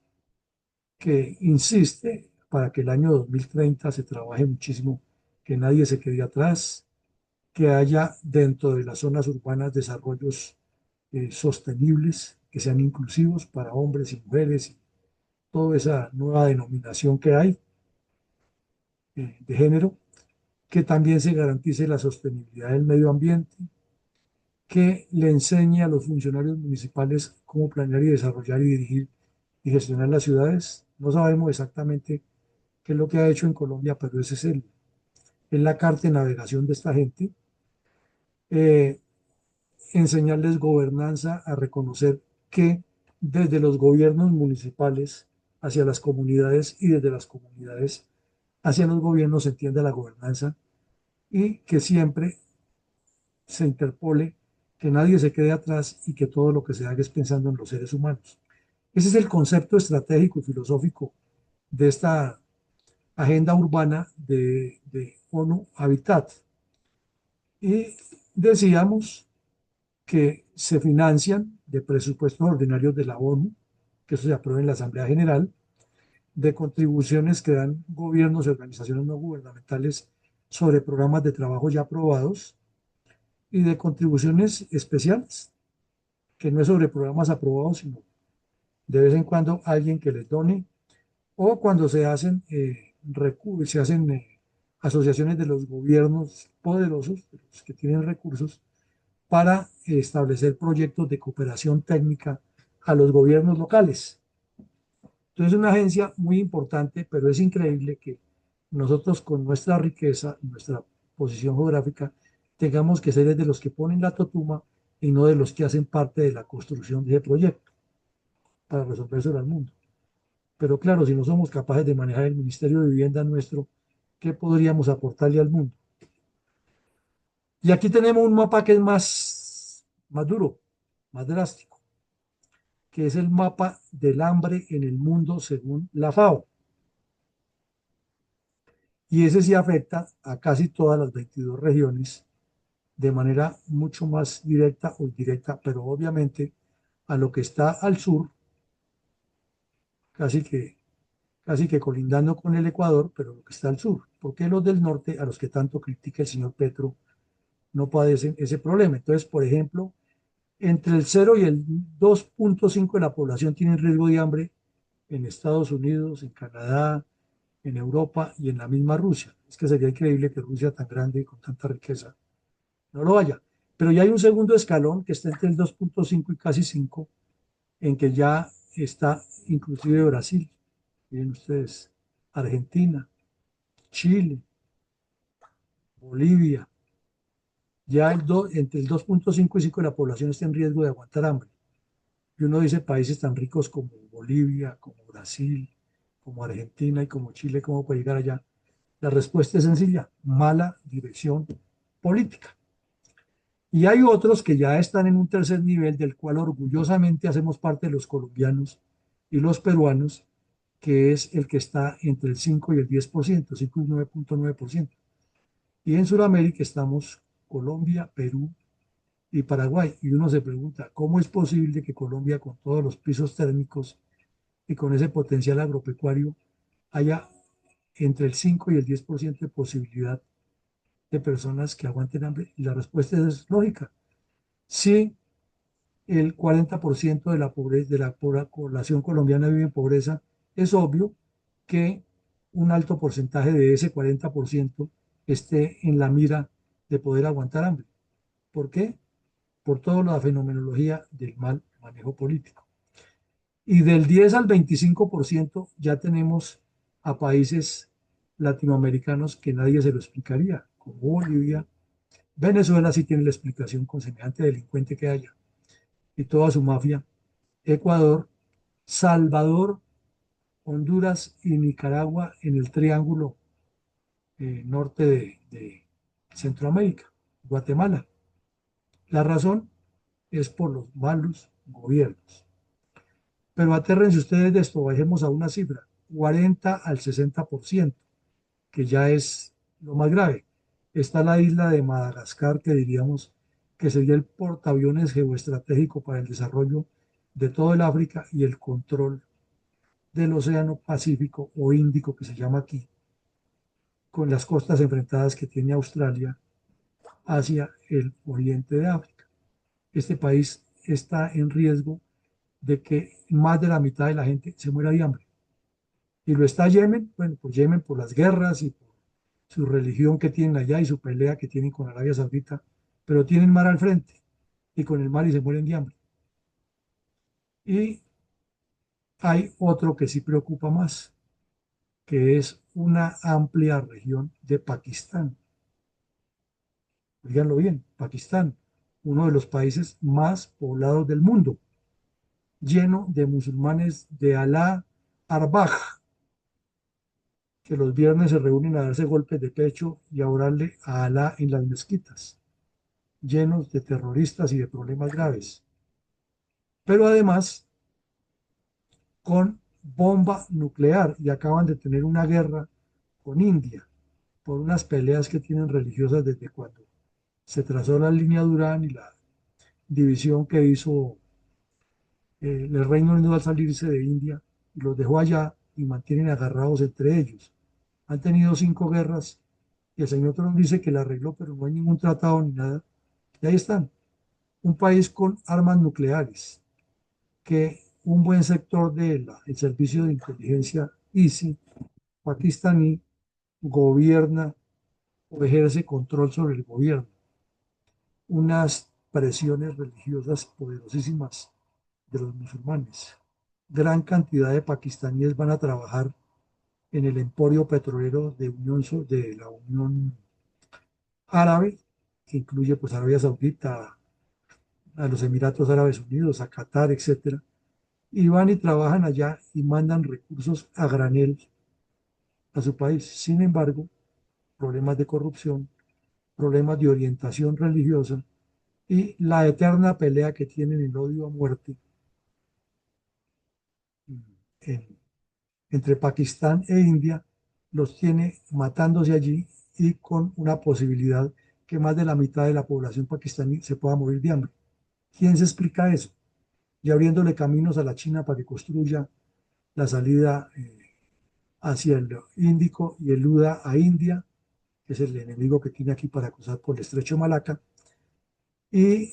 que insiste para que el año 2030 se trabaje muchísimo, que nadie se quede atrás, que haya dentro de las zonas urbanas desarrollos sostenibles, que sean inclusivos para hombres y mujeres, y toda esa nueva denominación que hay de género, que también se garantice la sostenibilidad del medio ambiente, que le enseñe a los funcionarios municipales cómo planear y desarrollar y dirigir y gestionar las ciudades. No sabemos exactamente qué es lo que ha hecho en Colombia, pero ese es la carta de navegación de esta gente. Eh, Enseñarles gobernanza, a reconocer que desde los gobiernos municipales hacia las comunidades y desde las comunidades hacia los gobiernos se entiende la gobernanza, y que siempre se interpole, que nadie se quede atrás y que todo lo que se haga es pensando en los seres humanos. Ese es el concepto estratégico y filosófico de esta agenda urbana de ONU Habitat. Y decíamos que se financian de presupuestos ordinarios de la ONU, que eso se aprueba en la Asamblea General, de contribuciones que dan gobiernos y organizaciones no gubernamentales sobre programas de trabajo ya aprobados, y de contribuciones especiales, que no es sobre programas aprobados, sino de vez en cuando alguien que les done, o cuando se hacen asociaciones de los gobiernos poderosos, de los que tienen recursos, para establecer proyectos de cooperación técnica a los gobiernos locales. Entonces es una agencia muy importante, pero es increíble que nosotros con nuestra riqueza y nuestra posición geográfica tengamos que ser de los que ponen la totuma y no de los que hacen parte de la construcción de ese proyecto para resolverse al mundo. Pero claro, si no somos capaces de manejar el Ministerio de Vivienda nuestro, ¿qué podríamos aportarle al mundo? Y aquí tenemos un mapa que es más duro, más drástico, que es el mapa del hambre en el mundo según la FAO. Y ese sí afecta a casi todas las 22 regiones de manera mucho más directa o indirecta, pero obviamente a lo que está al sur, casi que, casi que colindando con el Ecuador, pero lo que está al sur. Porque los del norte, a los que tanto critica el señor Petro, no padecen ese problema? Entonces, por ejemplo, entre el 0 y el 2,5 de la población tienen riesgo de hambre en Estados Unidos, en Canadá, en Europa y en la misma Rusia. Es que sería increíble que Rusia, tan grande y con tanta riqueza, no lo haya. Pero ya hay un segundo escalón que está entre el 2,5 y casi 5, en que ya está inclusive Brasil, miren ustedes, Argentina, Chile, Bolivia. Ya entre el 2,5 y 5 de la población está en riesgo de aguantar hambre. Y uno dice países tan ricos como Bolivia, como Brasil, como Argentina y como Chile, ¿cómo puede llegar allá? La respuesta es sencilla: mala dirección política. Y hay otros que ya están en un tercer nivel, del cual orgullosamente hacemos parte los colombianos y los peruanos, que es el que está entre el 5 y el 10%, 5 y 9,9%. Y en Sudamérica estamos Colombia, Perú y Paraguay. Y uno se pregunta, ¿cómo es posible que Colombia, con todos los pisos térmicos y con ese potencial agropecuario, haya entre el 5 y el 10% de posibilidad de personas que aguanten hambre? Y la respuesta es lógica. Si el 40% de la pobreza, de la población colombiana vive en pobreza, es obvio que un alto porcentaje de ese 40% esté en la mira de poder aguantar hambre. ¿Por qué? Por toda la fenomenología del mal manejo político. Y del 10 al 25% ya tenemos a países latinoamericanos que nadie se lo explicaría, como Bolivia. Venezuela sí tiene la explicación con semejante delincuente que haya y toda su mafia. Ecuador, Salvador, Honduras y Nicaragua en el triángulo norte de Centroamérica, Guatemala. La razón es por los malos gobiernos. Pero atérrense ustedes de esto, bajemos a una cifra: 40 al 60%, que ya es lo más grave. Está la isla de Madagascar, que diríamos que sería el portaaviones geoestratégico para el desarrollo de todo el África y el control del Océano Pacífico o Índico, que se llama aquí, con las costas enfrentadas que tiene Australia hacia el oriente de África. Este país está en riesgo de que más de la mitad de la gente se muera de hambre. Y lo está Yemen, bueno, pues Yemen por las guerras y por su religión que tienen allá y su pelea que tienen con Arabia Saudita, pero tienen mar al frente y con el mar y se mueren de hambre. Y hay otro que sí preocupa más, que es una amplia región de Pakistán. Díganlo bien, Pakistán, uno de los países más poblados del mundo, lleno de musulmanes de Alá Arbaj, que los viernes se reúnen a darse golpes de pecho y a orarle a Alá en las mezquitas, llenos de terroristas y de problemas graves. Pero además, con bomba nuclear, y acaban de tener una guerra con India por unas peleas que tienen religiosas desde cuando se trazó la línea Durán y la división que hizo el Reino Unido al salirse de India, y los dejó allá y mantienen agarrados entre ellos. Han tenido 5 guerras y el señor Trump dice que la arregló, pero no hay ningún tratado ni nada. Y ahí están, un país con armas nucleares, que un buen sector del servicio de inteligencia ISI pakistaní gobierna o ejerce control sobre el gobierno. Unas presiones religiosas poderosísimas de los musulmanes. Gran cantidad de pakistaníes van a trabajar en el emporio petrolero de la Unión Árabe, que incluye pues Arabia Saudita, a los Emiratos Árabes Unidos, a Qatar, etcétera, y van y trabajan allá y mandan recursos a granel a su país. Sin embargo, problemas de corrupción, problemas de orientación religiosa y la eterna pelea que tienen el odio a muerte en- entre Pakistán e India los tiene matándose allí, y con una posibilidad que más de la mitad de la población pakistaní se pueda morir de hambre. ¿Quién se explica eso? Y abriéndole caminos a la China para que construya la salida hacia el Índico y eluda a India, que es el enemigo que tiene aquí para cruzar por el estrecho de Malaca, y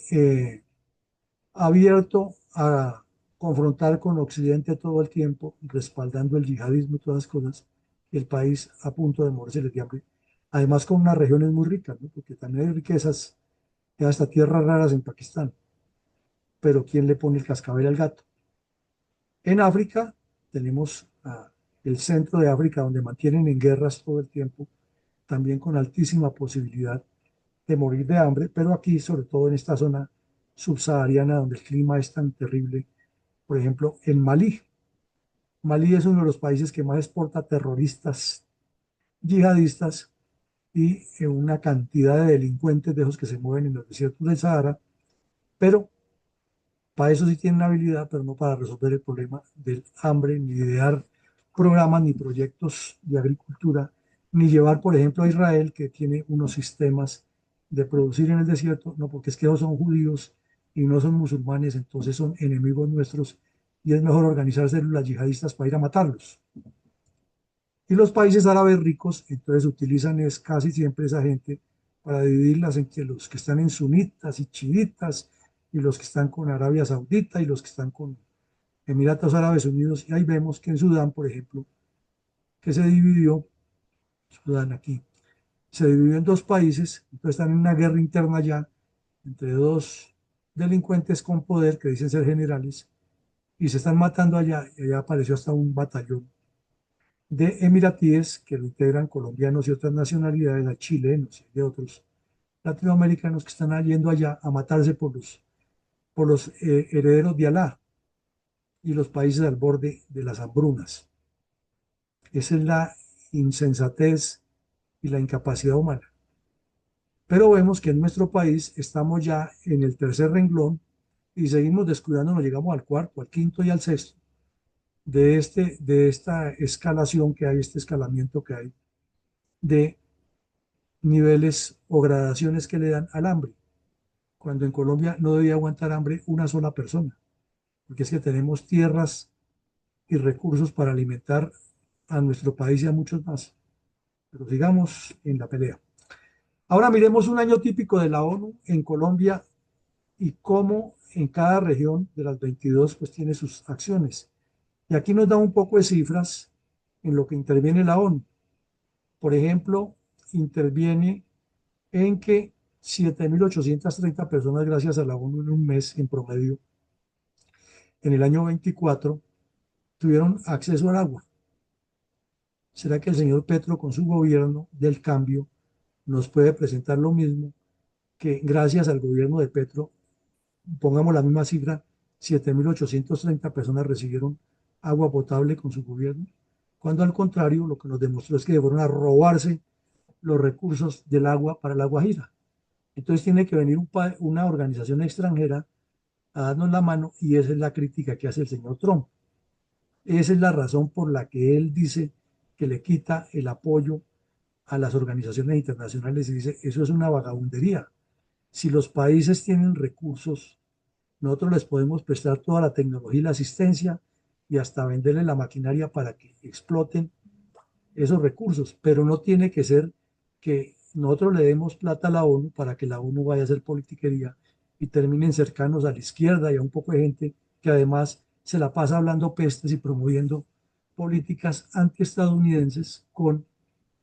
abierto a confrontar con Occidente todo el tiempo, respaldando el yihadismo y todas las cosas, el país a punto de morirse de hambre. Además, con unas regiones muy ricas, ¿no? Porque también hay riquezas, y hasta tierras raras en Pakistán, pero ¿quién le pone el cascabel al gato? En África tenemos el centro de África, donde mantienen en guerras todo el tiempo, también con altísima posibilidad de morir de hambre, pero aquí, sobre todo en esta zona subsahariana, donde el clima es tan terrible, por ejemplo, en Malí. Malí es uno de los países que más exporta terroristas yihadistas y una cantidad de delincuentes de esos que se mueven en los desiertos del Sahara, pero para eso sí tienen habilidad, pero no para resolver el problema del hambre, ni idear programas ni proyectos de agricultura, ni llevar, por ejemplo, a Israel, que tiene unos sistemas de producir en el desierto, no, porque es que ellos son judíos y no son musulmanes, entonces son enemigos nuestros y es mejor organizar células yihadistas para ir a matarlos. Y los países árabes ricos, entonces utilizan es casi siempre esa gente para dividirlas entre los que están en sunitas y chiitas y los que están con Arabia Saudita y los que están con Emiratos Árabes Unidos. Y ahí vemos que en Sudán, por ejemplo, que se dividió, Sudán aquí, se dividió en dos países, entonces están en una guerra interna ya entre dos delincuentes con poder que dicen ser generales y se están matando allá y allá apareció hasta un batallón de emiratíes que lo integran colombianos y otras nacionalidades, a chilenos y de otros latinoamericanos que están yendo allá a matarse por los herederos de Alá y los países al borde de las hambrunas. Esa es la insensatez y la incapacidad humana. Pero vemos que en nuestro país estamos ya en el tercer renglón y seguimos descuidando, nos llegamos al cuarto, al quinto y al sexto de esta escalación que hay, este escalamiento que hay de niveles o gradaciones que le dan al hambre, cuando en Colombia no debía aguantar hambre una sola persona, porque es que tenemos tierras y recursos para alimentar a nuestro país y a muchos más. Pero sigamos en la pelea. Ahora miremos un año típico de la ONU en Colombia y cómo en cada región de las 22 pues tiene sus acciones. Y aquí nos da un poco de cifras en lo que interviene la ONU. Por ejemplo, interviene en que 7.830 personas, gracias a la ONU en un mes en promedio, en el año 24, tuvieron acceso al agua. ¿Será que el señor Petro, con su gobierno del cambio, nos puede presentar lo mismo que gracias al gobierno de Petro, pongamos la misma cifra, 7.830 personas recibieron agua potable con su gobierno? Cuando al contrario, lo que nos demostró es que fueron a robarse los recursos del agua para la Guajira. Entonces tiene que venir una organización extranjera a darnos la mano y esa es la crítica que hace el señor Trump. Esa es la razón por la que él dice que le quita el apoyo a las organizaciones internacionales y dice, eso es una vagabundería. Si los países tienen recursos, nosotros les podemos prestar toda la tecnología y la asistencia y hasta venderle la maquinaria para que exploten esos recursos, pero no tiene que ser que nosotros le demos plata a la ONU para que la ONU vaya a hacer politiquería y terminen cercanos a la izquierda y a un poco de gente que además se la pasa hablando pestes y promoviendo políticas antiestadounidenses con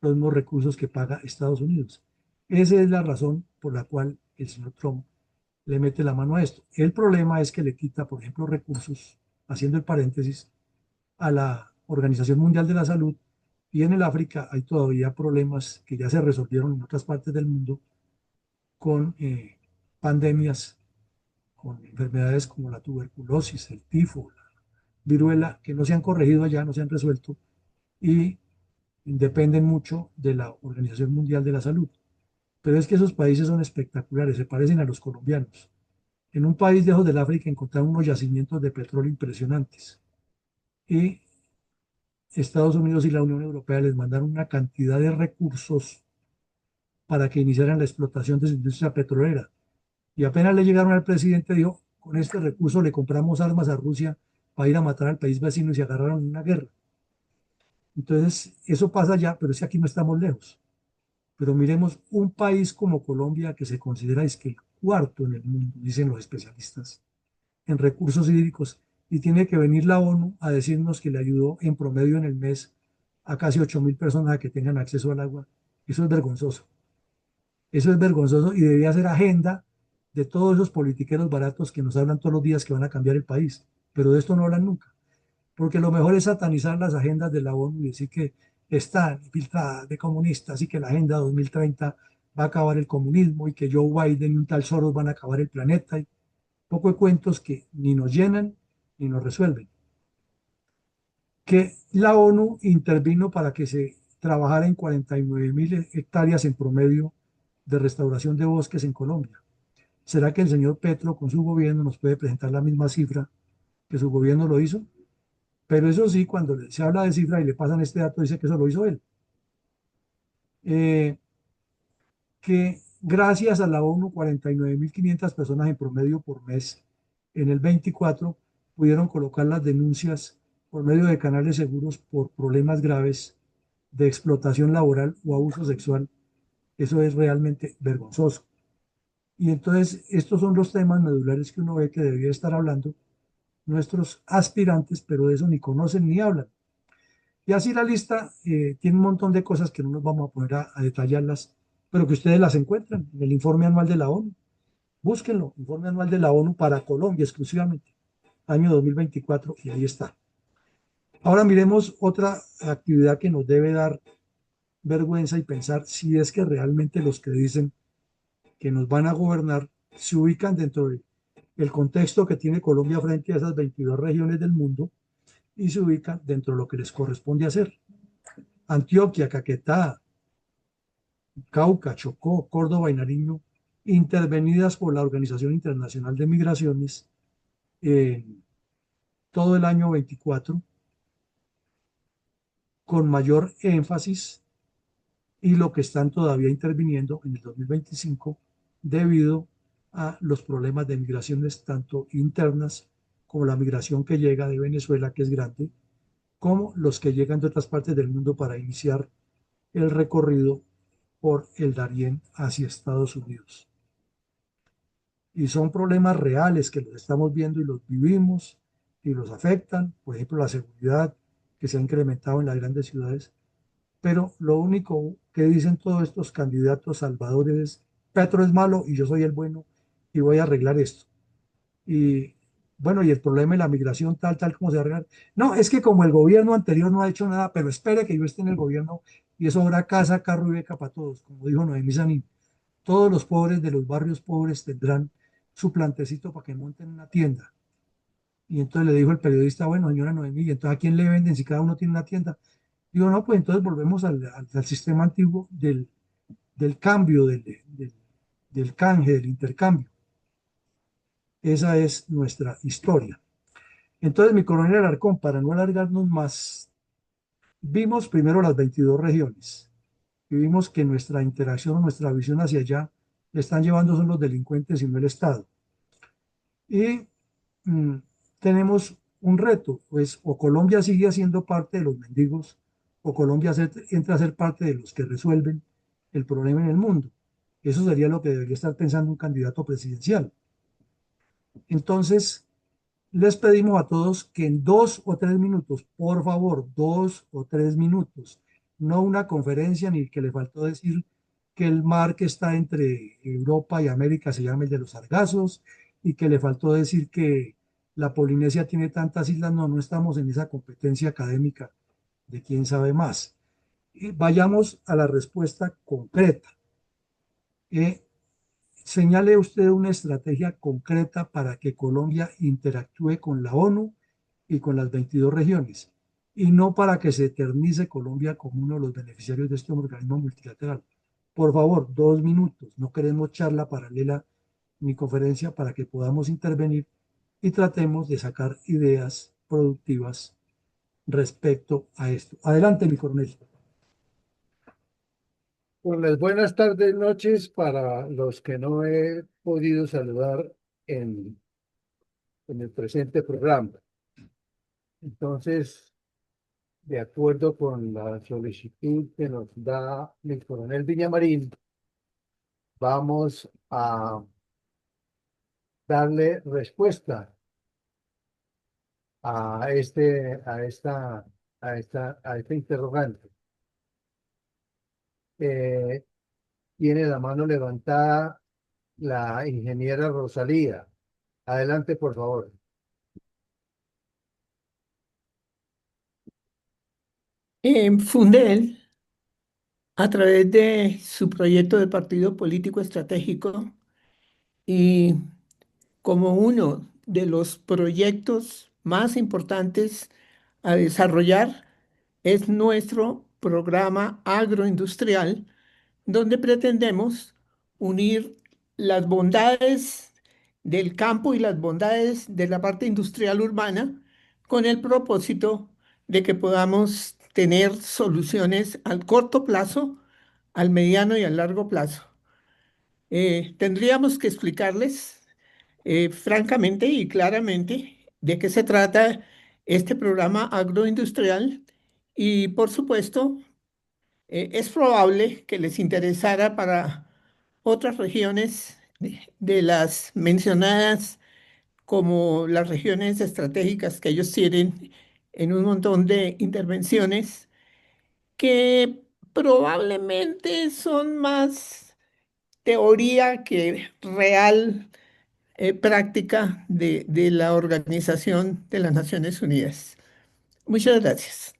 los mismos recursos que paga Estados Unidos. Esa es la razón por la cual el señor Trump le mete la mano a esto. El problema es que le quita, por ejemplo, recursos, haciendo el paréntesis, a la Organización Mundial de la Salud, y en el África hay todavía problemas que ya se resolvieron en otras partes del mundo con pandemias, con enfermedades como la tuberculosis, el tifo, la viruela, que no se han corregido allá, no se han resuelto y dependen mucho de la Organización Mundial de la Salud. Pero es que esos países son espectaculares, se parecen a los colombianos. En un país lejos del África encontraron unos yacimientos de petróleo impresionantes y Estados Unidos y la Unión Europea les mandaron una cantidad de recursos para que iniciaran la explotación de su industria petrolera. Y apenas le llegaron al presidente, dijo, con este recurso le compramos armas a Rusia para ir a matar al país vecino y se agarraron en una guerra. Entonces, eso pasa allá, pero es que aquí no estamos lejos. Pero miremos un país como Colombia, que se considera es que el cuarto en el mundo, dicen los especialistas, en recursos hídricos, y tiene que venir la ONU a decirnos que le ayudó en promedio en el mes a casi 8.000 personas a que tengan acceso al agua. Eso es vergonzoso. Eso es vergonzoso y debería ser agenda de todos esos politiqueros baratos que nos hablan todos los días que van a cambiar el país. Pero de esto no hablan nunca. Porque lo mejor es satanizar las agendas de la ONU y decir que están infiltradas de comunistas y que la Agenda 2030 va a acabar el comunismo y que Joe Biden y un tal Soros van a acabar el planeta. Y poco de cuentos que ni nos llenan y no resuelven. Que la ONU intervino para que se trabajara en 49.000 hectáreas en promedio de restauración de bosques en Colombia. ¿Será que el señor Petro con su gobierno nos puede presentar la misma cifra que su gobierno lo hizo? Pero eso sí, cuando se habla de cifra y le pasan este dato, dice que eso lo hizo él. Eh, que gracias a la ONU, 49.500 personas en promedio por mes en el 24 pudieron colocar las denuncias por medio de canales seguros por problemas graves de explotación laboral o abuso sexual. Eso es realmente vergonzoso. Y entonces estos son los temas medulares que uno ve que debería estar hablando nuestros aspirantes, pero de eso ni conocen ni hablan. Y así la lista tiene un montón de cosas que no nos vamos a poner a detallarlas, pero que ustedes las encuentran en el informe anual de la ONU. Búsquenlo, informe anual de la ONU para Colombia exclusivamente, año 2024, y ahí está. Ahora miremos otra actividad que nos debe dar vergüenza y pensar si es que realmente los que dicen que nos van a gobernar se ubican dentro del contexto que tiene Colombia frente a esas 22 regiones del mundo y se ubican dentro de lo que les corresponde hacer. Antioquia, Caquetá, Cauca, Chocó, Córdoba y Nariño, intervenidas por la Organización Internacional de Migraciones en todo el año 24, con mayor énfasis, y lo que están todavía interviniendo en el 2025 debido a los problemas de migraciones tanto internas como la migración que llega de Venezuela, que es grande, como los que llegan de otras partes del mundo para iniciar el recorrido por el Darién hacia Estados Unidos. Y son problemas reales que los estamos viendo y los vivimos y los afectan, por ejemplo, la seguridad que se ha incrementado en las grandes ciudades, pero lo único que dicen todos estos candidatos salvadores es, Petro es malo y yo soy el bueno y voy a arreglar esto. Y bueno, y el problema de la migración tal como se va a arreglar. No, es que como el gobierno anterior no ha hecho nada, pero espere que yo esté en el gobierno y eso habrá casa, carro y beca para todos, como dijo Noemí Sanín. Todos los pobres de los barrios pobres tendrán su plantecito para que monten una tienda. Y entonces le dijo el periodista, bueno, señora Noemí, ¿y entonces a quién le venden si cada uno tiene una tienda? Digo, no, pues entonces volvemos al sistema antiguo del cambio, del canje, del intercambio. Esa es nuestra historia. Entonces, mi coronel Alarcón, para no alargarnos más, vimos primero las 22 regiones y vimos que nuestra interacción, nuestra visión hacia allá, le están llevando son los delincuentes y no el Estado. Y mm, tenemos un reto, pues o Colombia sigue siendo parte de los mendigos o Colombia entra a ser parte de los que resuelven el problema en el mundo. Eso sería lo que debería estar pensando un candidato presidencial. Entonces, les pedimos a todos que en 2 o 3 minutos, por favor, 2 o 3 minutos, no una conferencia ni que le faltó decir que el mar que está entre Europa y América se llama el de los Sargazos y que le faltó decir que la Polinesia tiene tantas islas. No, no estamos en esa competencia académica de quién sabe más. Y vayamos a la respuesta concreta. Eh, Señale usted una estrategia concreta para que Colombia interactúe con la ONU y con las 22 regiones, y no para que se eternice Colombia como uno de los beneficiarios de este organismo multilateral. Por favor, 2 minutos. No queremos charla paralela ni conferencia para que podamos intervenir y tratemos de sacar ideas productivas respecto a esto. Adelante, mi coronel. Pues las buenas tardes, noches para los que no he podido saludar en el presente programa. Entonces, de acuerdo con la solicitud que nos da el coronel Villamarín, vamos a darle respuesta a este interrogante. Eh, Tiene la mano levantada la ingeniera Rosalía. Adelante, por favor. Fundel, a través de su proyecto de partido político estratégico y como uno de los proyectos más importantes a desarrollar es nuestro programa agroindustrial, donde pretendemos unir las bondades del campo y las bondades de la parte industrial urbana con el propósito de que podamos tener soluciones al corto plazo, al mediano y al largo plazo. Tendríamos que explicarles francamente y claramente de qué se trata este programa agroindustrial y, por supuesto, es probable que les interesara para otras regiones de las mencionadas como las regiones estratégicas que ellos tienen en un montón de intervenciones que probablemente son más teoría que real práctica de la Organización de las Naciones Unidas. Muchas gracias.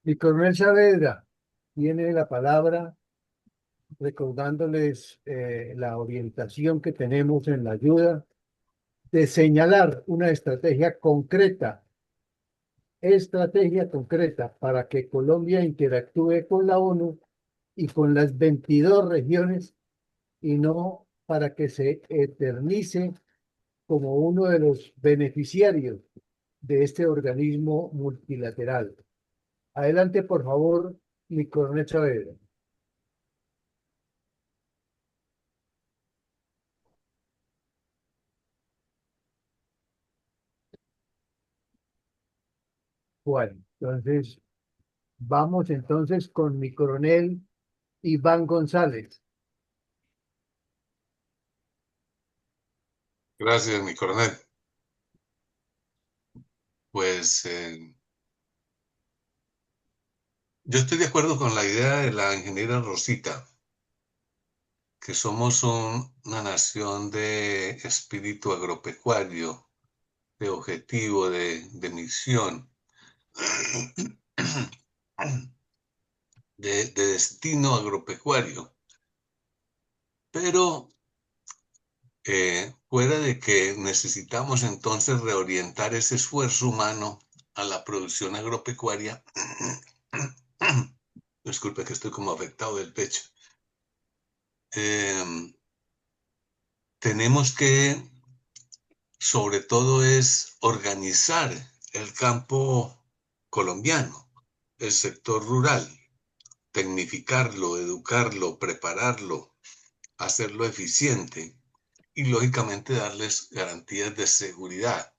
Mi coronel Saavedra tiene la palabra recordándoles la orientación que tenemos en la ayuda de señalar una estrategia concreta para que Colombia interactúe con la ONU y con las 22 regiones y no para que se eternice como uno de los beneficiarios de este organismo multilateral. Adelante, por favor, mi coronel Saavedra. Bueno, entonces vamos entonces con mi coronel Iván González. Gracias, mi coronel. Pues yo estoy de acuerdo con la idea de la ingeniera Rosita, que somos una nación de espíritu agropecuario, de objetivo, de misión, de destino agropecuario. Pero fuera de que necesitamos entonces reorientar ese esfuerzo humano a la producción agropecuaria, disculpe que estoy como afectado del pecho, tenemos que, sobre todo, es organizar el campo colombiano, el sector rural, tecnificarlo, educarlo, prepararlo, hacerlo eficiente y, lógicamente, darles garantías de seguridad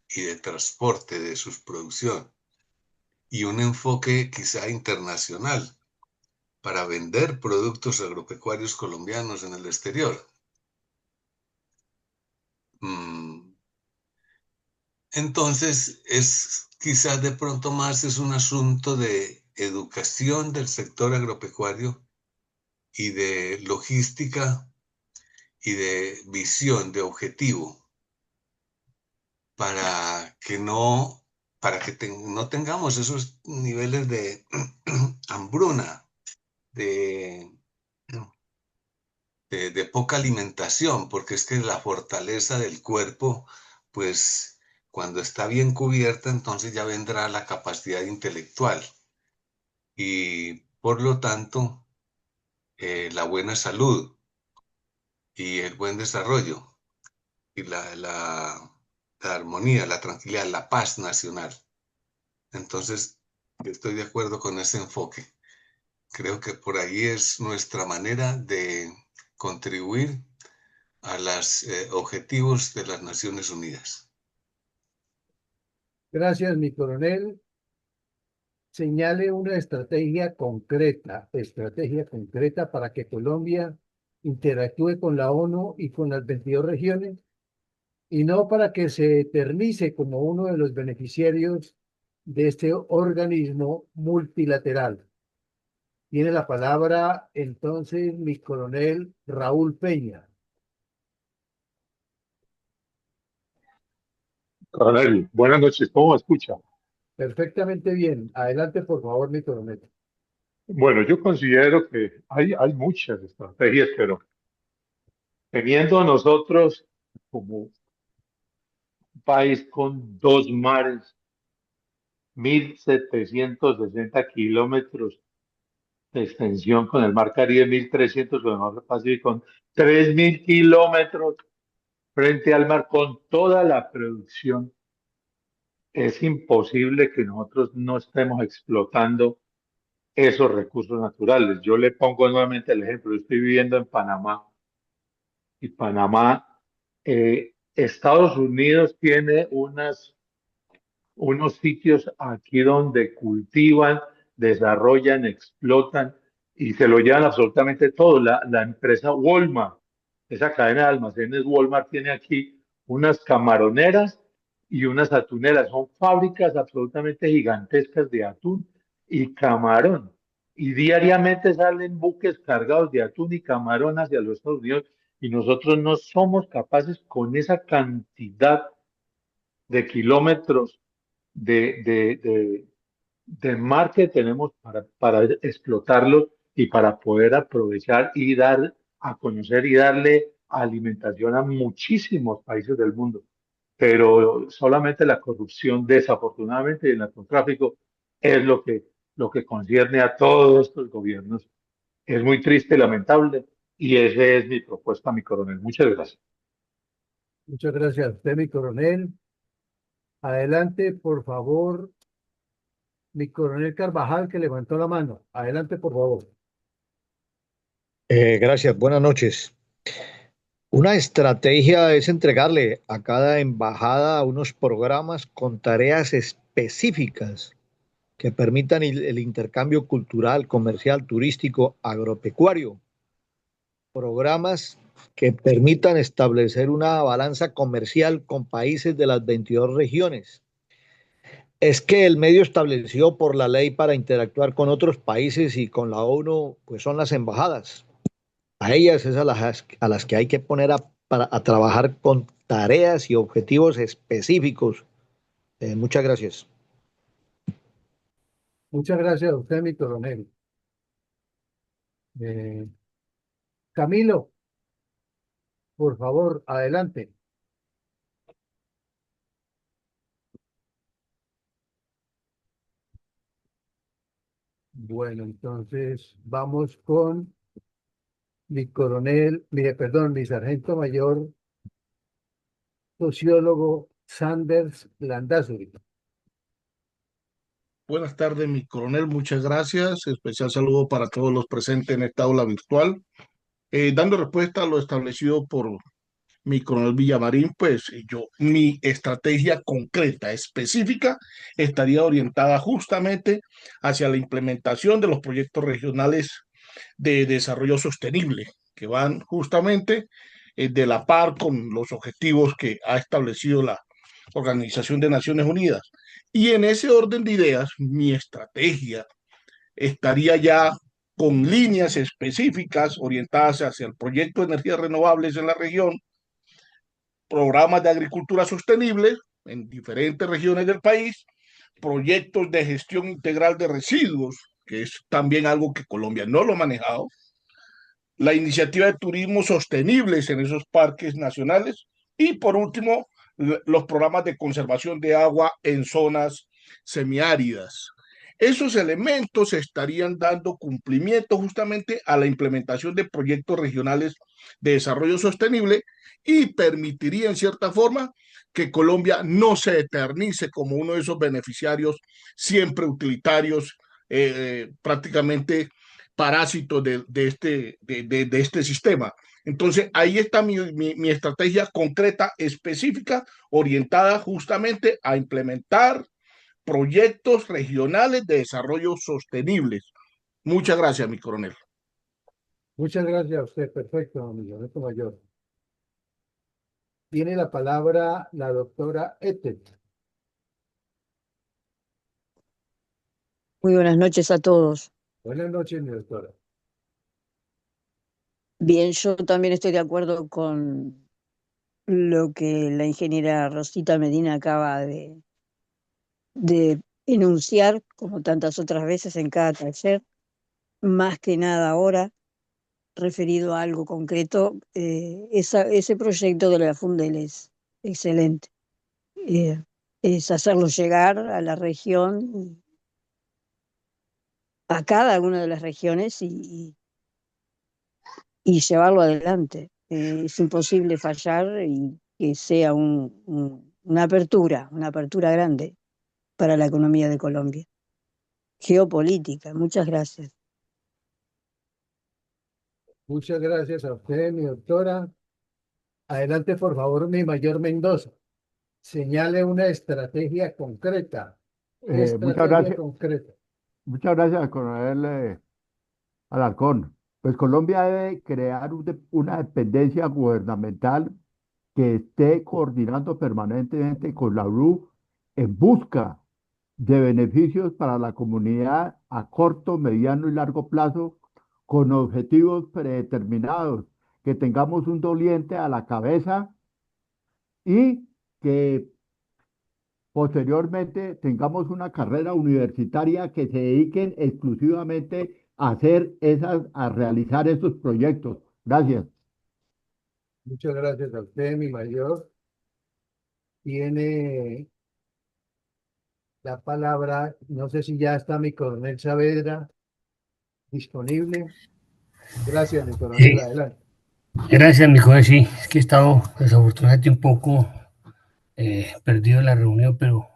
y de transporte de su producción y un enfoque quizá internacional para vender productos agropecuarios colombianos en el exterior. Entonces, quizás de pronto más es un asunto de educación del sector agropecuario y de logística y de visión, de objetivo, para que no tengamos esos niveles de hambruna, de poca alimentación, porque es que la fortaleza del cuerpo, pues cuando está bien cubierta, entonces ya vendrá la capacidad intelectual y por lo tanto la buena salud y el buen desarrollo y la armonía, la tranquilidad, la paz nacional. Entonces, estoy de acuerdo con ese enfoque. Creo que por ahí es nuestra manera de contribuir a los objetivos de las Naciones Unidas. Gracias, mi coronel. Señale una estrategia concreta para que Colombia interactúe con la ONU y con las 22 regiones y no para que se eternice como uno de los beneficiarios de este organismo multilateral. Tiene la palabra entonces mi coronel Raúl Peña. Coronel, buenas noches, ¿cómo me escucha? Perfectamente bien. Adelante, por favor, mi coronel. Bueno, yo considero que hay muchas estrategias, pero teniendo a nosotros como país con dos mares, 1.760 kilómetros de extensión con el mar Caribe, 1.300 con el mar Pacífico, con 3.000 kilómetros frente al mar, con toda la producción. Es imposible que nosotros no estemos explotando esos recursos naturales. Yo le pongo nuevamente el ejemplo. Yo estoy viviendo en Panamá y Panamá, Estados Unidos tiene unos sitios aquí donde cultivan, desarrollan, explotan y se lo llevan absolutamente todo. La empresa Walmart, esa cadena de almacenes Walmart tiene aquí unas camaroneras y unas atuneras. Son fábricas absolutamente gigantescas de atún y camarón. Y diariamente salen buques cargados de atún y camarón hacia los Estados Unidos y nosotros no somos capaces con esa cantidad de kilómetros de mar que tenemos para explotarlos y para poder aprovechar y dar a conocer y darle alimentación a muchísimos países del mundo. Pero solamente la corrupción, desafortunadamente, y el narcotráfico es lo que concierne a todos estos gobiernos. Es muy triste y lamentable, y esa es mi propuesta, mi coronel. Muchas gracias. Muchas gracias a usted, mi coronel. Adelante, por favor, mi coronel Carvajal, que levantó la mano. Adelante, por favor. Gracias, buenas noches. Una estrategia es entregarle a cada embajada unos programas con tareas específicas que permitan el intercambio cultural, comercial, turístico, agropecuario. Programas que permitan establecer una balanza comercial con países de las 22 regiones. Es que el medio establecido por la ley para interactuar con otros países y con la ONU, pues son las embajadas. A ellas es a las que hay que poner a trabajar con tareas y objetivos específicos. Muchas gracias. Muchas gracias a usted, mi coronel. Eh, Camilo, por favor, adelante. Bueno, entonces vamos con mi coronel, perdón, mi sargento mayor, sociólogo Sanders Landazuri. Buenas tardes, mi coronel, muchas gracias. Especial saludo para todos los presentes en esta aula virtual. Dando respuesta a lo establecido por mi coronel Villamarín, pues mi estrategia concreta, específica, estaría orientada justamente hacia la implementación de los proyectos regionales de desarrollo sostenible, que van justamente de la par con los objetivos que ha establecido la Organización de Naciones Unidas. Y en ese orden de ideas, mi estrategia estaría ya con líneas específicas orientadas hacia el proyecto de energías renovables en la región, programas de agricultura sostenible en diferentes regiones del país, proyectos de gestión integral de residuos, que es también algo que Colombia no lo ha manejado, la iniciativa de turismo sostenibles en esos parques nacionales y por último los programas de conservación de agua en zonas semiáridas. Esos elementos estarían dando cumplimiento justamente a la implementación de proyectos regionales de desarrollo sostenible y permitiría en cierta forma que Colombia no se eternice como uno de esos beneficiarios siempre utilitarios, prácticamente parásitos de este sistema. Entonces, ahí está mi estrategia concreta, específica, orientada justamente a implementar proyectos regionales de desarrollo sostenibles. Muchas gracias, mi coronel. Muchas gracias a usted. Perfecto, mi sargento mayor. Tiene la palabra la doctora Ethel. Muy buenas noches a todos. Buenas noches, mi doctora. Bien, yo también estoy de acuerdo con lo que la ingeniera Rosita Medina acaba de enunciar, como tantas otras veces en cada taller, más que nada ahora, referido a algo concreto, ese proyecto de la Fundel es excelente. es hacerlo llegar a la región, a cada una de las regiones y llevarlo adelante. Es imposible fallar y que sea una apertura grande para la economía de Colombia. Geopolítica, muchas gracias. Muchas gracias a usted, mi doctora. Adelante, por favor, mi mayor Mendoza. Señale una estrategia concreta. Muchas Estrategia gracias, concreta. muchas gracias, coronel Alarcón. Pues Colombia debe crear una dependencia gubernamental que esté coordinando permanentemente con la URU en busca de beneficios para la comunidad a corto, mediano y largo plazo con objetivos predeterminados, que tengamos un doliente a la cabeza y que posteriormente tengamos una carrera universitaria que se dediquen exclusivamente a a realizar esos proyectos. Gracias. Muchas gracias a usted, mi mayor. Tiene la palabra, no sé si ya está mi coronel Saavedra disponible. Gracias, mi coronel, Sí, adelante. gracias, mi joven. Sí, es que he estado desafortunadamente un poco perdido en la reunión, pero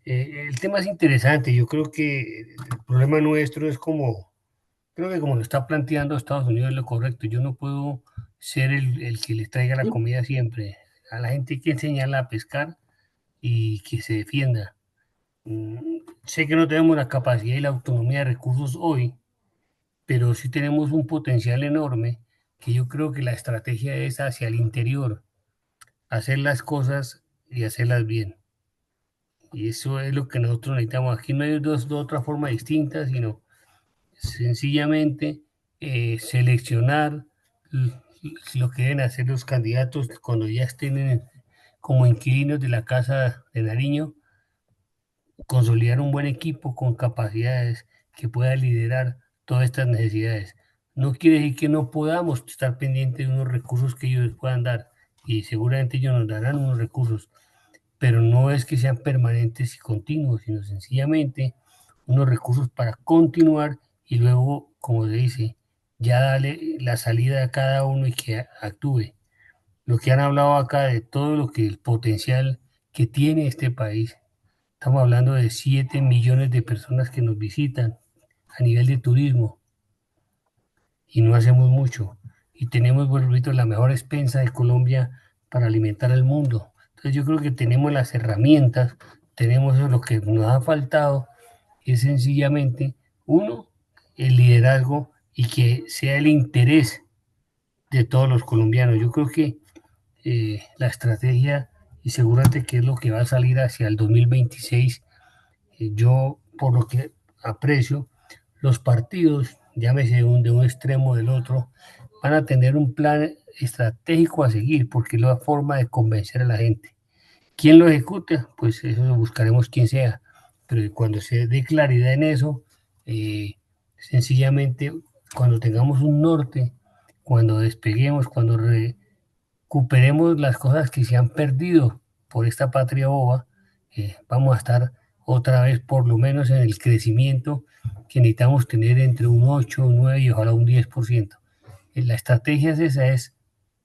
el tema es interesante. Yo creo que el problema nuestro es creo que como lo está planteando Estados Unidos es lo correcto. Yo no puedo ser el que les traiga la comida siempre. A la gente hay que enseñarla a pescar y que se defienda. Sé que no tenemos la capacidad y la autonomía de recursos hoy, pero sí tenemos un potencial enorme que yo creo que la estrategia es hacia el interior, hacer las cosas y hacerlas bien. Y eso es lo que nosotros necesitamos. Aquí no hay de otra forma distinta, sino sencillamente seleccionar l- lo que deben hacer los candidatos cuando ya estén como inquilinos de la Casa de Nariño, consolidar un buen equipo con capacidades que pueda liderar todas estas necesidades. No quiere decir que no podamos estar pendientes de unos recursos que ellos puedan dar, y seguramente ellos nos darán unos recursos, pero no es que sean permanentes y continuos, sino sencillamente unos recursos para continuar y luego, como se dice, ya darle la salida a cada uno y que actúe. Lo que han hablado acá de todo lo que el potencial que tiene este país. Estamos hablando de 7 millones de personas que nos visitan a nivel de turismo y no hacemos mucho. Y tenemos, vuelvo repito, la mejor expensa de Colombia para alimentar al mundo. Entonces yo creo que tenemos las herramientas, tenemos eso. Lo que nos ha faltado es sencillamente, uno, el liderazgo y que sea el interés de todos los colombianos. Yo creo que la estrategia, y seguramente que es lo que va a salir hacia el 2026, yo, por lo que aprecio, los partidos, llámese de un extremo o del otro, van a tener un plan estratégico a seguir, porque es la forma de convencer a la gente. ¿Quién lo ejecuta? Pues eso lo buscaremos quien sea, pero cuando se dé claridad en eso, sencillamente, cuando tengamos un norte, cuando despeguemos, cuando recuperemos las cosas que se han perdido por esta patria boba, vamos a estar otra vez por lo menos en el crecimiento que necesitamos tener entre un 8, un 9 y ojalá un 10%. La estrategia es esa, es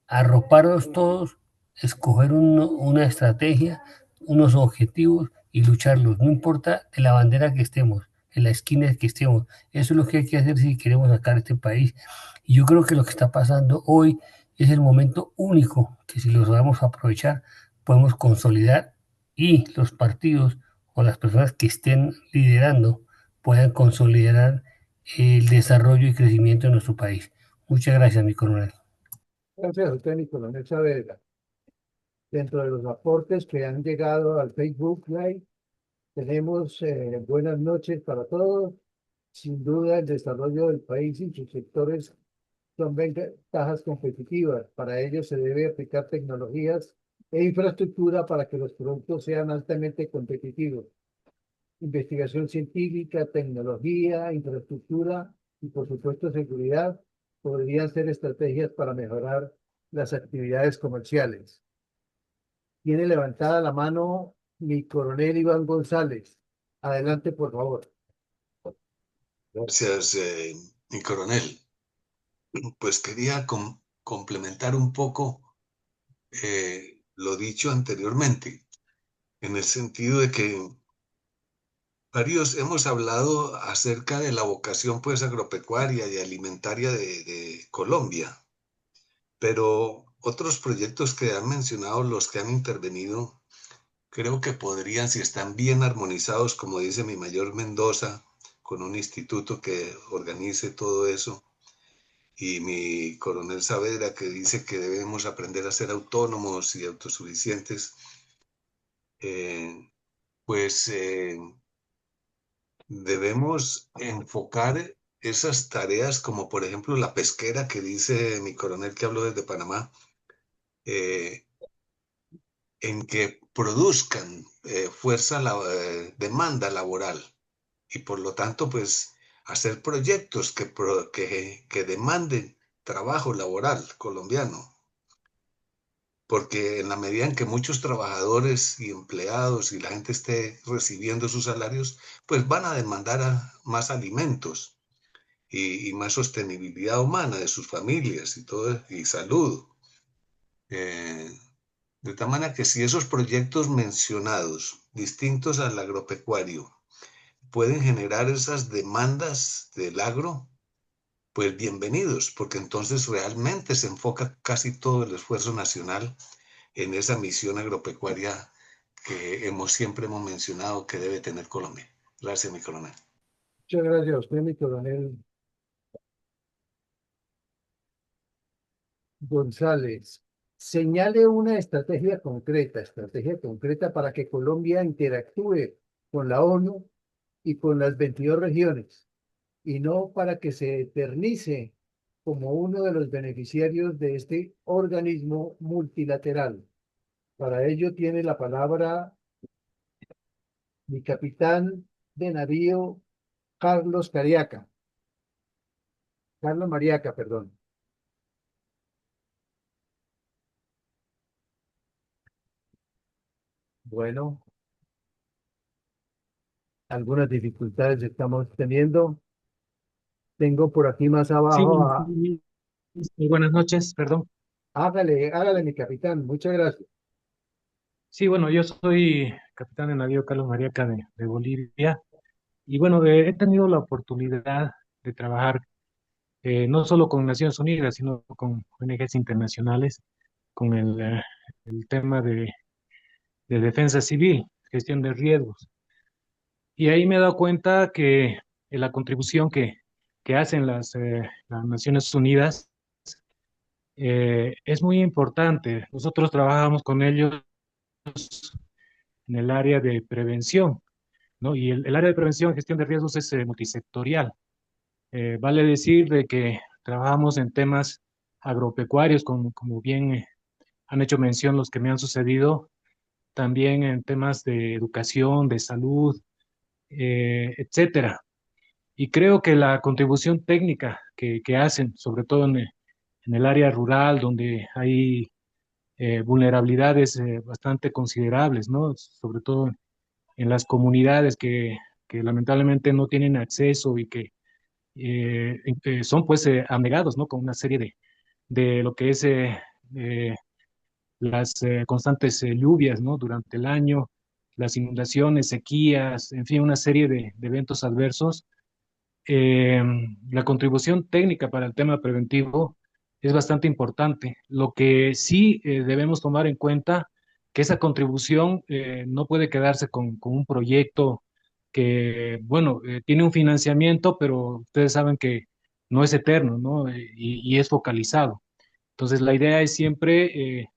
arroparlos todos, escoger una estrategia, unos objetivos y lucharlos, no importa de la bandera que estemos, en la esquina que estemos. Eso es lo que hay que hacer si queremos sacar este país. Y yo creo que lo que está pasando hoy es el momento único que, si lo sabemos aprovechar, podemos consolidar, y los partidos o las personas que estén liderando puedan consolidar el desarrollo y crecimiento de nuestro país. Muchas gracias, mi coronel. Gracias a usted, mi coronel Saavedra. Dentro de los aportes que han llegado al Facebook Live, tenemos buenas noches para todos. Sin duda, el desarrollo del país y sus sectores son ventajas competitivas. Para ello se debe aplicar tecnologías e infraestructura para que los productos sean altamente competitivos. Investigación científica, tecnología, infraestructura y, por supuesto, seguridad podrían ser estrategias para mejorar las actividades comerciales. Tiene levantada la mano mi coronel Iván González. Adelante, por favor. Gracias, mi coronel. Pues quería complementar un poco lo dicho anteriormente, en el sentido de que varios hemos hablado acerca de la vocación pues agropecuaria y alimentaria de Colombia, pero otros proyectos que han mencionado los que han intervenido, creo que podrían, si están bien armonizados, como dice mi mayor Mendoza, con un instituto que organice todo eso, y mi coronel Saavedra, que dice que debemos aprender a ser autónomos y autosuficientes, pues debemos enfocar esas tareas como por ejemplo la pesquera que dice mi coronel que habló desde Panamá, eh, en que produzcan demanda laboral y por lo tanto pues hacer proyectos que demanden trabajo laboral colombiano. Porque en la medida en que muchos trabajadores y empleados y la gente esté recibiendo sus salarios, pues van a demandar más alimentos y más sostenibilidad humana de sus familias y todo, y salud. De tal manera que si esos proyectos mencionados, distintos al agropecuario, pueden generar esas demandas del agro, pues bienvenidos, porque entonces realmente se enfoca casi todo el esfuerzo nacional en esa misión agropecuaria que siempre hemos mencionado que debe tener Colombia. Gracias, mi coronel. Muchas gracias a usted, mi coronel González. Señale una estrategia concreta para que Colombia interactúe con la ONU y con las 22 regiones, y no para que se eternice como uno de los beneficiarios de este organismo multilateral. Para ello tiene la palabra mi capitán de navío, Carlos Cariaca. Carlos Mariaca, perdón. Bueno, algunas dificultades estamos teniendo. Tengo por aquí más Sí, abajo a... muy buenas noches, perdón. Hágale, mi capitán. Muchas gracias. Sí, bueno, yo soy capitán de navío Carlos Mariaca de Bolivia y bueno, he tenido la oportunidad de trabajar no solo con Naciones Unidas, sino con ONGs internacionales, con el tema de defensa civil, gestión de riesgos. Y ahí me he dado cuenta que la contribución que hacen las Naciones Unidas es muy importante. Nosotros trabajamos con ellos en el área de prevención, ¿no? Y el área de prevención y gestión de riesgos es multisectorial. Vale decir de que trabajamos en temas agropecuarios, como bien han hecho mención los que me han sucedido, también en temas de educación, de salud, etcétera. Y creo que la contribución técnica que hacen, sobre todo en el área rural, donde hay vulnerabilidades bastante considerables, ¿no? Sobre todo en las comunidades que lamentablemente no tienen acceso y que son pues anegados, ¿no? Con una serie de lo que es eh, las constantes lluvias, ¿no? Durante el año, las inundaciones, sequías, en fin, una serie de eventos adversos. eh, la contribución técnica para el tema preventivo es bastante importante. Lo que sí debemos tomar en cuenta que esa contribución no puede quedarse con un proyecto que, bueno, tiene un financiamiento, pero ustedes saben que no es eterno, ¿no? Y es focalizado. Entonces, la idea es siempre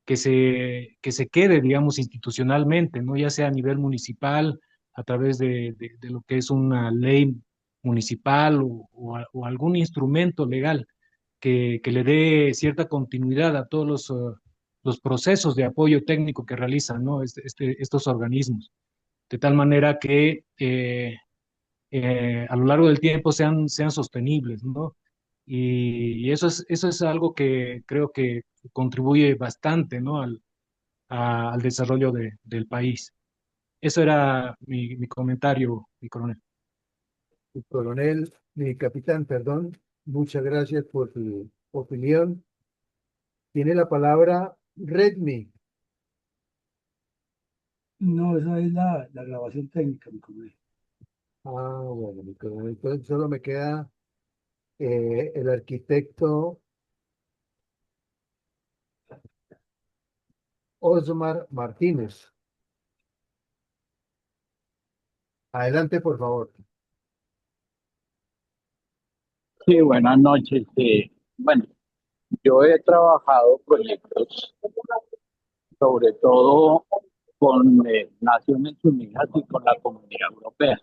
que se quede, digamos, institucionalmente, ¿no? Ya sea a nivel municipal, a través de lo que es una ley municipal o algún instrumento legal que le dé cierta continuidad a todos los procesos de apoyo técnico que realizan, ¿no? Estos organismos, de tal manera que a lo largo del tiempo sean sostenibles, ¿no? Y eso es algo que creo que contribuye bastante, ¿no? al desarrollo del país. Eso era mi comentario, mi coronel. Mi coronel, mi capitán, perdón, muchas gracias por tu opinión. Tiene la palabra Redmi. No, esa es la grabación técnica, mi coronel. Ah, bueno, mi coronel, entonces solo me queda el arquitecto Osmar Martínez. Adelante, por favor. Sí, buenas noches. Bueno, yo he trabajado proyectos, sobre todo con Naciones Unidas y con la Comunidad Europea.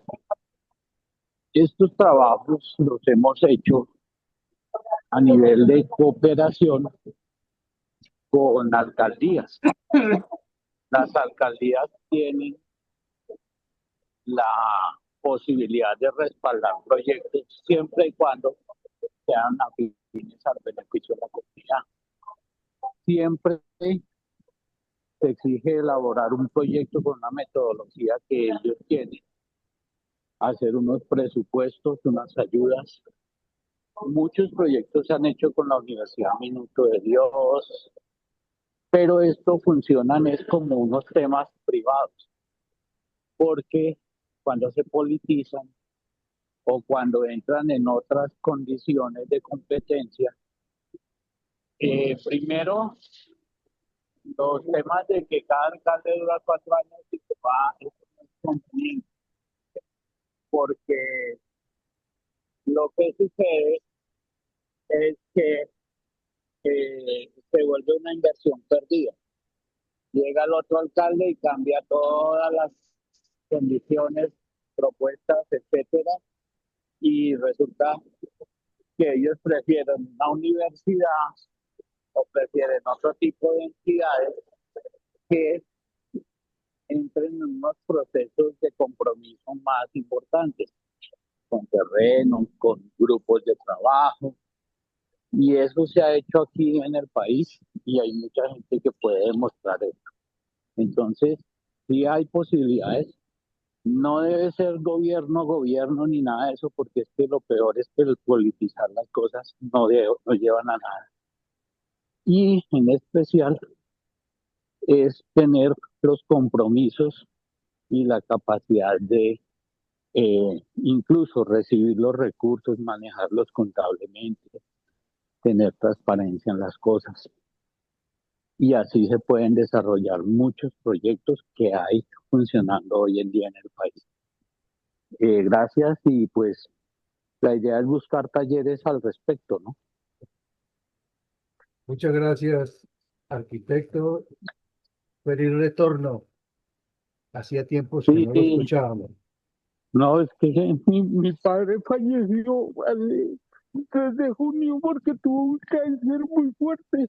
Estos trabajos los hemos hecho a nivel de cooperación con alcaldías. Las alcaldías tienen la posibilidad de respaldar proyectos siempre y cuando sean afines al beneficio de la comunidad. Siempre se exige elaborar un proyecto con una metodología que ellos tienen, hacer unos presupuestos, unas ayudas. Muchos proyectos se han hecho con la Universidad Minuto de Dios, pero esto funcionan es como unos temas privados, porque cuando se politizan o cuando entran en otras condiciones de competencia, primero los temas de que cada alcalde dura 4 años y que va, eso no es conveniente, porque lo que sucede es que se vuelve una inversión perdida. Llega el otro alcalde y cambia todas las condiciones, propuestas, etcétera, y resulta que ellos prefieren una universidad o prefieren otro tipo de entidades que entren en unos procesos de compromiso más importantes, con terrenos, con grupos de trabajo. Y eso se ha hecho aquí en el país y hay mucha gente que puede demostrar esto. Entonces, sí hay posibilidades. No debe ser gobierno ni nada de eso, porque es que lo peor es que el politizar las cosas no llevan a nada. Y en especial es tener los compromisos y la capacidad de incluso recibir los recursos, manejarlos contablemente, tener transparencia en las cosas. Y así se pueden desarrollar muchos proyectos que hay funcionando hoy en día en el país. Gracias, y pues la idea es buscar talleres al respecto, ¿no? Muchas gracias, arquitecto. Feliz retorno. Hacía tiempos que no lo Sí, escuchábamos. no, es que mi padre falleció el 3 de junio porque tuvo un cáncer muy fuerte.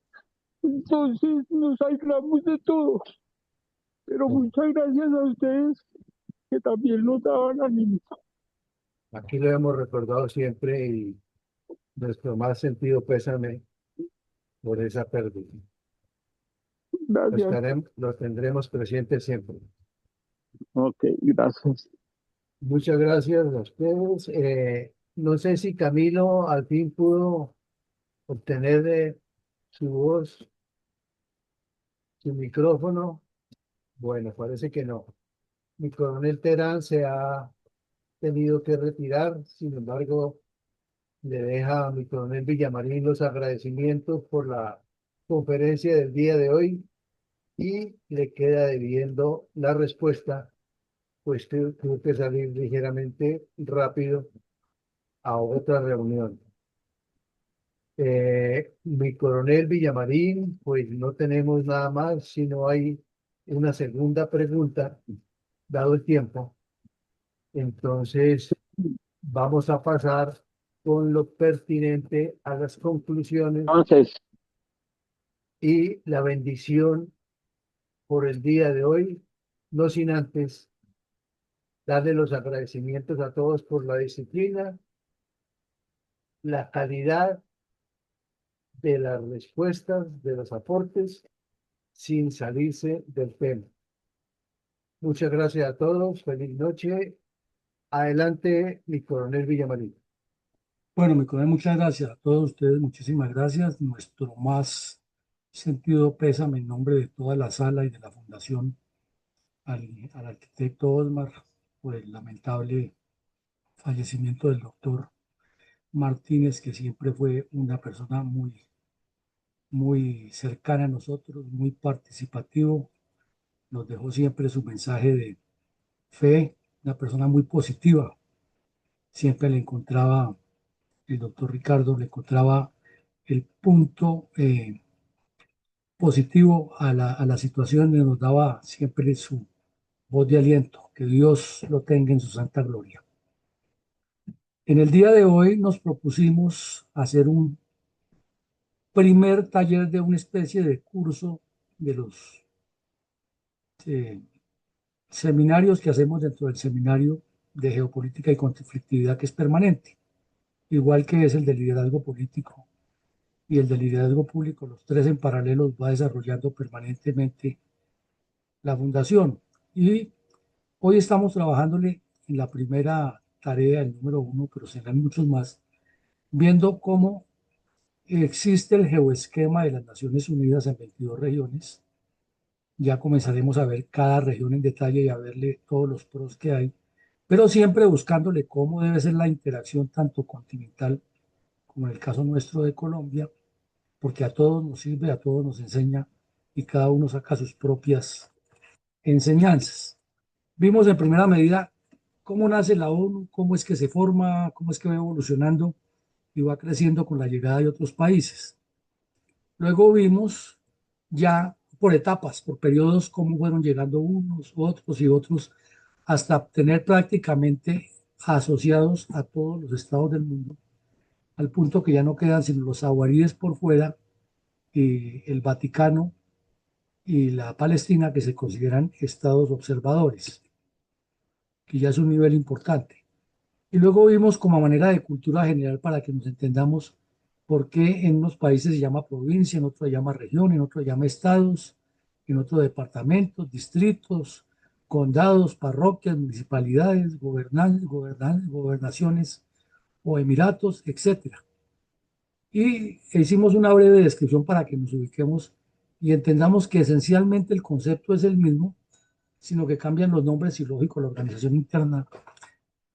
Entonces nos aislamos de todo. Pero muchas gracias a ustedes que también nos daban ánimo. Aquí lo hemos recordado siempre y nuestro más sentido pésame por esa pérdida. Gracias. Los tendremos presentes siempre. Ok, gracias. Muchas gracias a ustedes. No sé si Camilo al fin pudo obtener su voz, su micrófono. Bueno, parece que no. Mi coronel Terán se ha tenido que retirar, sin embargo, le deja a mi coronel Villamarín los agradecimientos por la conferencia del día de hoy y le queda debiendo la respuesta, pues tuvo que salir ligeramente rápido a otra reunión. Mi coronel Villamarín, pues no tenemos nada más, sino hay una segunda pregunta, dado el tiempo. Entonces, vamos a pasar con lo pertinente a las conclusiones Entonces, y la bendición por el día de hoy, no sin antes darle los agradecimientos a todos por la disciplina, la calidad de las respuestas, de los aportes sin salirse del tema. Muchas gracias a todos. Feliz noche. Adelante, mi coronel Villamarín. Bueno, mi coronel, muchas gracias a todos ustedes, muchísimas gracias. Nuestro más sentido pésame en nombre de toda la sala y de la fundación al arquitecto Osmar por el lamentable fallecimiento del doctor Martínez, que siempre fue una persona muy cercana a nosotros, muy participativo, nos dejó siempre su mensaje de fe, una persona muy positiva. Siempre le encontraba, el doctor Ricardo le encontraba el punto positivo a la situación y nos daba siempre su voz de aliento. Que Dios lo tenga en su santa gloria. En el día de hoy nos propusimos hacer un primer taller de una especie de curso de los eh, seminarios que hacemos dentro del seminario de geopolítica y conflictividad, que es permanente, igual que es el de liderazgo político y el de liderazgo público. Los tres en paralelo va desarrollando permanentemente la fundación. Y hoy estamos trabajándole en la primera tarea, el número 1, pero serán muchos más, viendo cómo existe el geoesquema de las Naciones Unidas en 22 regiones. Ya comenzaremos a ver cada región en detalle y a verle todos los pros que hay, pero siempre buscándole cómo debe ser la interacción tanto continental como en el caso nuestro de Colombia, porque a todos nos sirve, a todos nos enseña y cada uno saca sus propias enseñanzas. Vimos en primera medida cómo nace la ONU, cómo es que se forma, cómo es que va evolucionando y va creciendo con la llegada de otros países. Luego vimos ya por etapas, por periodos, cómo fueron llegando unos, otros y otros, hasta tener prácticamente asociados a todos los estados del mundo, al punto que ya no quedan sino los sahuaríes por fuera, el Vaticano y la Palestina, que se consideran estados observadores, que ya es un nivel importante. Y luego vimos como manera de cultura general para que nos entendamos por qué en unos países se llama provincia, en otros se llama región, en otros se llama estados, en otros departamentos, distritos, condados, parroquias, municipalidades, gobernaciones o emiratos, etcétera. Y hicimos una breve descripción para que nos ubiquemos y entendamos que esencialmente el concepto es el mismo, sino que cambian los nombres y lógico la organización interna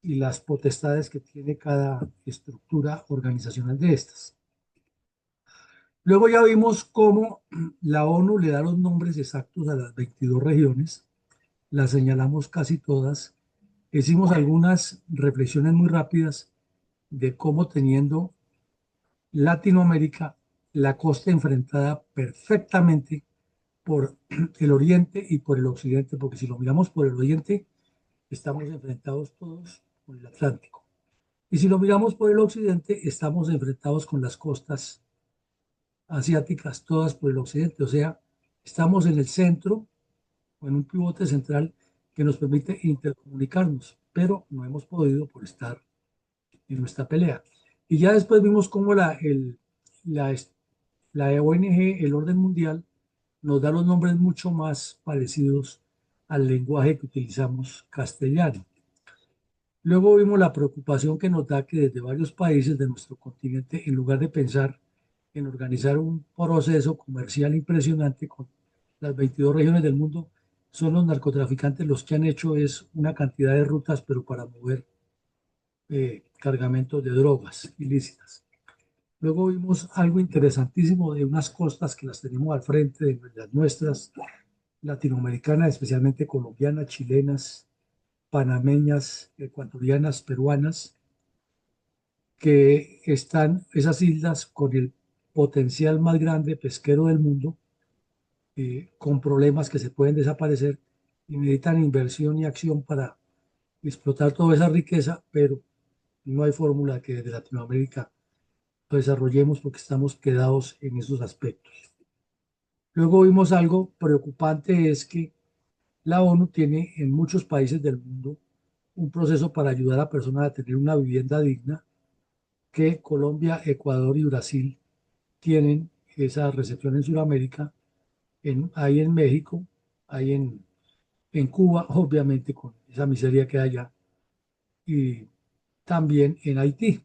y las potestades que tiene cada estructura organizacional de estas. Luego ya vimos cómo la ONU le da los nombres exactos a las 22 regiones, las señalamos casi todas, hicimos algunas reflexiones muy rápidas de cómo teniendo Latinoamérica la costa enfrentada perfectamente por el oriente y por el occidente, porque si lo miramos por el oriente, estamos enfrentados todos con el Atlántico. Y si lo miramos por el occidente, estamos enfrentados con las costas asiáticas, todas por el occidente. O sea, estamos en el centro o en un pivote central que nos permite intercomunicarnos, pero no hemos podido por estar en nuestra pelea. Y ya después vimos cómo la, la ONG, el orden mundial, nos da los nombres mucho más parecidos al lenguaje que utilizamos castellano. Luego vimos la preocupación que nos da que desde varios países de nuestro continente, en lugar de pensar en organizar un proceso comercial impresionante con las 22 regiones del mundo, son los narcotraficantes los que han hecho es una cantidad de rutas, pero para mover cargamentos de drogas ilícitas. Luego vimos algo interesantísimo de unas costas que las tenemos al frente de las nuestras, latinoamericanas, especialmente colombianas, chilenas, panameñas, ecuatorianas, peruanas, que están esas islas con el potencial más grande pesquero del mundo, con problemas que se pueden desaparecer y necesitan inversión y acción para explotar toda esa riqueza, pero no hay fórmula que desde Latinoamérica lo desarrollemos porque estamos quedados en esos aspectos. Luego vimos algo preocupante, es que la ONU tiene en muchos países del mundo un proceso para ayudar a personas a tener una vivienda digna, que Colombia, Ecuador y Brasil tienen esa recepción en Sudamérica, hay en México, hay en Cuba, obviamente con esa miseria que hay allá, y también en Haití.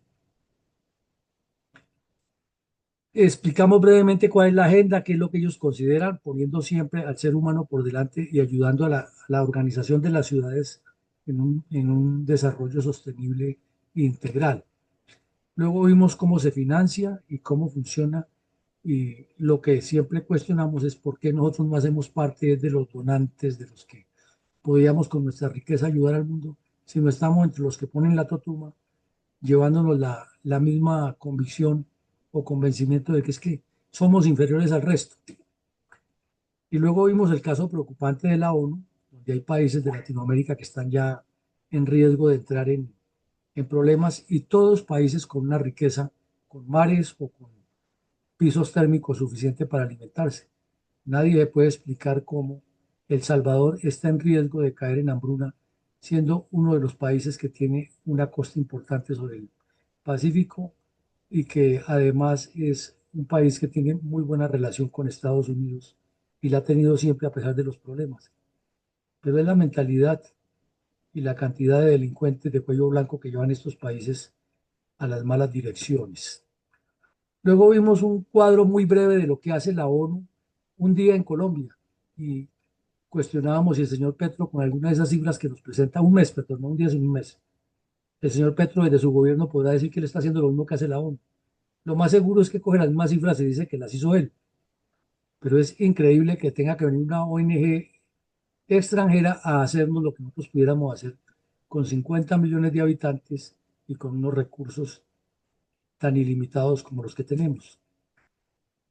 Explicamos brevemente cuál es la agenda, qué es lo que ellos consideran, poniendo siempre al ser humano por delante y ayudando a la organización de las ciudades en un desarrollo sostenible e integral. Luego vimos cómo se financia y cómo funciona, y lo que siempre cuestionamos es por qué nosotros no hacemos parte de los donantes, de los que podíamos con nuestra riqueza ayudar al mundo, si no estamos entre los que ponen la totuma, llevándonos la misma convicción o convencimiento de que es que somos inferiores al resto. Y luego vimos el caso preocupante de la ONU, donde hay países de Latinoamérica que están ya en riesgo de entrar en problemas, y todos países con una riqueza, con mares o con pisos térmicos suficientes para alimentarse. Nadie puede explicar cómo El Salvador está en riesgo de caer en hambruna, siendo uno de los países que tiene una costa importante sobre el Pacífico y que además es un país que tiene muy buena relación con Estados Unidos y la ha tenido siempre a pesar de los problemas. Pero es la mentalidad y la cantidad de delincuentes de cuello blanco que llevan estos países a las malas direcciones. Luego vimos un cuadro muy breve de lo que hace la ONU un día en Colombia y cuestionábamos si el señor Petro, con alguna de esas cifras que nos presenta, un mes, perdón, no un día, sino un mes, el señor Petro desde su gobierno podrá decir que él está haciendo lo mismo que hace la ONU. Lo más seguro es que coge las mismas cifras y dice que las hizo él, pero es increíble que tenga que venir una ONG extranjera a hacernos lo que nosotros pudiéramos hacer con 50 millones de habitantes y con unos recursos tan ilimitados como los que tenemos.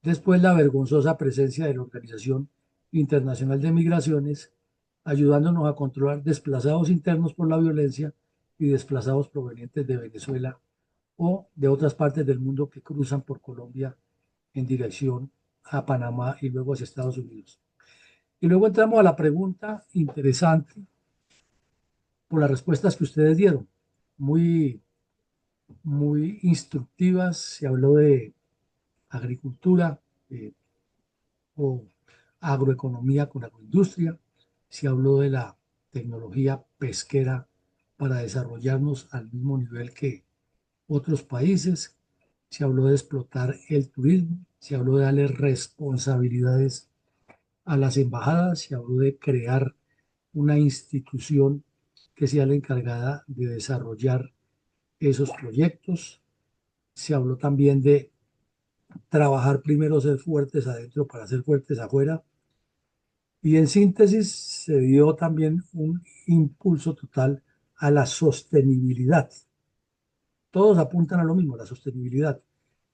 Después, la vergonzosa presencia de la Organización Internacional de Migraciones, ayudándonos a controlar desplazados internos por la violencia y desplazados provenientes de Venezuela o de otras partes del mundo que cruzan por Colombia en dirección a Panamá y luego hacia Estados Unidos. Y luego entramos a la pregunta interesante por las respuestas que ustedes dieron, muy, muy instructivas. Se habló de agricultura, o agroeconomía con agroindustria, se habló de la tecnología pesquera para desarrollarnos al mismo nivel que otros países, se habló de explotar el turismo, se habló de darle responsabilidades a las embajadas, se habló de crear una institución que sea la encargada de desarrollar esos proyectos, se habló también de trabajar primero, ser fuertes adentro para ser fuertes afuera. Y en síntesis, se dio también un impulso total a la sostenibilidad. Todos apuntan a lo mismo, la sostenibilidad.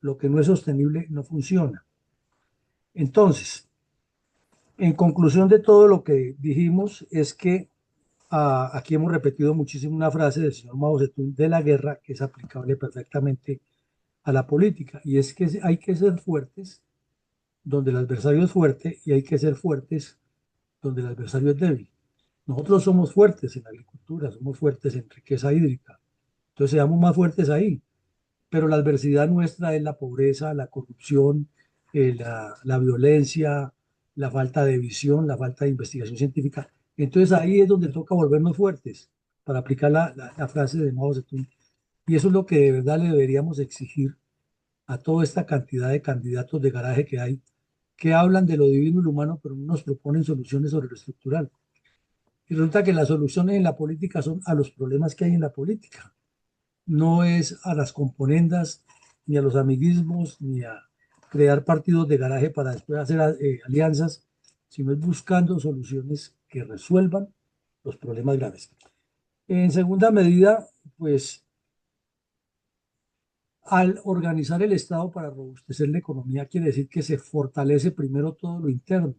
Lo que no es sostenible no funciona. Entonces, en conclusión de todo lo que dijimos, es que aquí hemos repetido muchísimo una frase del señor Mao Zedong de la guerra que es aplicable perfectamente a la política, y es que hay que ser fuertes donde el adversario es fuerte y hay que ser fuertes donde el adversario es débil. Nosotros somos fuertes en agricultura, somos fuertes en riqueza hídrica, entonces seamos más fuertes ahí, pero la adversidad nuestra es la pobreza, la corrupción, la violencia, la falta de visión, la falta de investigación científica. Entonces ahí es donde toca volvernos fuertes, para aplicar la frase de Mao Zedong. Y eso es lo que de verdad le deberíamos exigir a toda esta cantidad de candidatos de garaje que hay, que hablan de lo divino y lo humano, pero no nos proponen soluciones sobre lo estructural. Y resulta que las soluciones en la política son a los problemas que hay en la política. No es a las componendas, ni a los amiguismos, ni a crear partidos de garaje para después hacer alianzas, sino es buscando soluciones que resuelvan los problemas graves. En segunda medida, pues al organizar el Estado para robustecer la economía, quiere decir que se fortalece primero todo lo interno.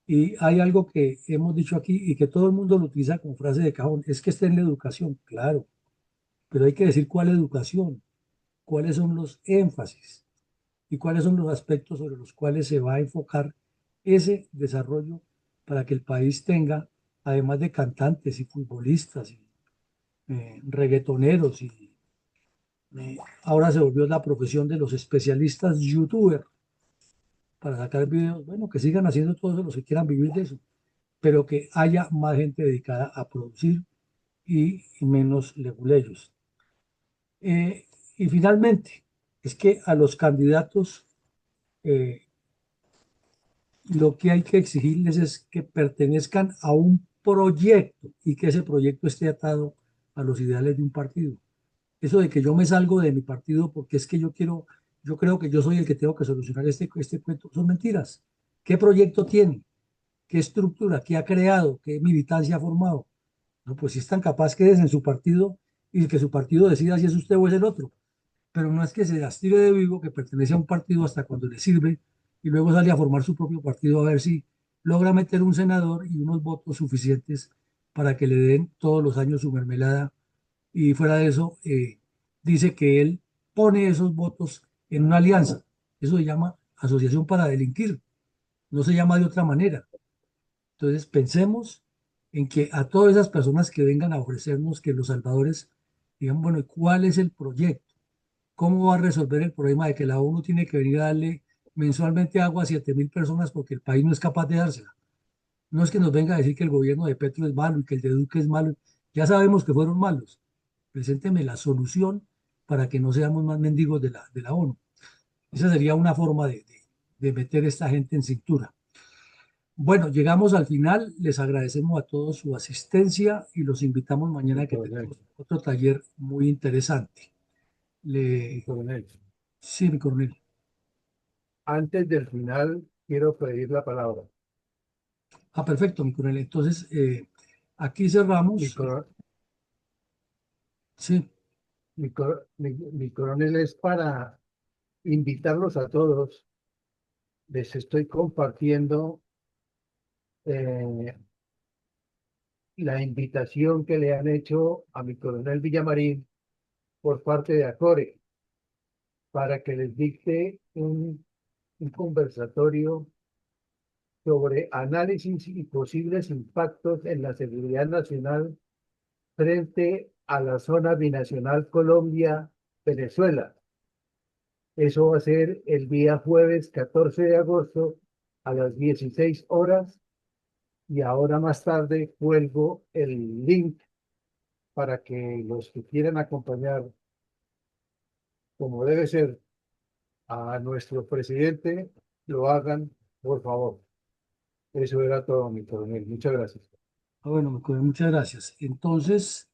Y hay algo que hemos dicho aquí y que todo el mundo lo utiliza como frase de cajón, es que está en la educación, claro, pero hay que decir cuál educación, cuáles son los énfasis y cuáles son los aspectos sobre los cuales se va a enfocar ese desarrollo para que el país tenga, además de cantantes y futbolistas y reggaetoneros, y ahora se volvió la profesión de los especialistas youtubers, para sacar videos, bueno, que sigan haciendo todos los que quieran vivir de eso, pero que haya más gente dedicada a producir y menos leguleyos. Y finalmente, es que a los candidatos eh, lo que hay que exigirles es que pertenezcan a un proyecto y que ese proyecto esté atado a los ideales de un partido. Eso de que yo me salgo de mi partido porque es que yo creo que yo soy el que tengo que solucionar este cuento, son mentiras. ¿Qué proyecto tiene? ¿Qué estructura? ¿Qué ha creado? ¿Qué militancia ha formado? No, pues si es tan capaz, quédese en su partido y que su partido decida si es usted o es el otro. Pero no es que se las tire de vivo, que pertenece a un partido hasta cuando le sirve y luego sale a formar su propio partido a ver si logra meter un senador y unos votos suficientes para que le den todos los años su mermelada. Y fuera de eso, dice que él pone esos votos en una alianza. Eso se llama asociación para delinquir, no se llama de otra manera. Entonces pensemos en que a todas esas personas que vengan a ofrecernos que los salvadores digan, bueno, ¿y cuál es el proyecto? ¿Cómo va a resolver el problema de que la ONU tiene que venir a darle mensualmente agua a 7.000 personas porque el país no es capaz de dársela? No es que nos venga a decir que el gobierno de Petro es malo y que el de Duque es malo. Ya sabemos que fueron malos. Presénteme la solución para que no seamos más mendigos de la ONU. Esa sería una forma de meter a esta gente en cintura. Bueno, llegamos al final. Les agradecemos a todos su asistencia y los invitamos mañana a que tengamos otro taller muy interesante. Mi Le... coronel, Sí, mi coronel. antes del final quiero pedir la palabra. Ah, perfecto, mi coronel. Entonces, aquí Mi, cerramos. coro- Sí, mi coronel es para invitarlos a todos. Les estoy compartiendo eh, la invitación que le han hecho a mi coronel Villamarín por parte de ACORE para que les dicte un conversatorio sobre análisis y posibles impactos en la seguridad nacional frente a la zona binacional Colombia-Venezuela. Eso va a ser el día jueves 14 de agosto a las 16 horas y ahora más tarde cuelgo el link para que los que quieran acompañar, como debe ser, a nuestro presidente, lo hagan, por favor. Eso era todo, mi coronel. Muchas gracias. ah, bueno, mi coronel, muchas gracias. Entonces,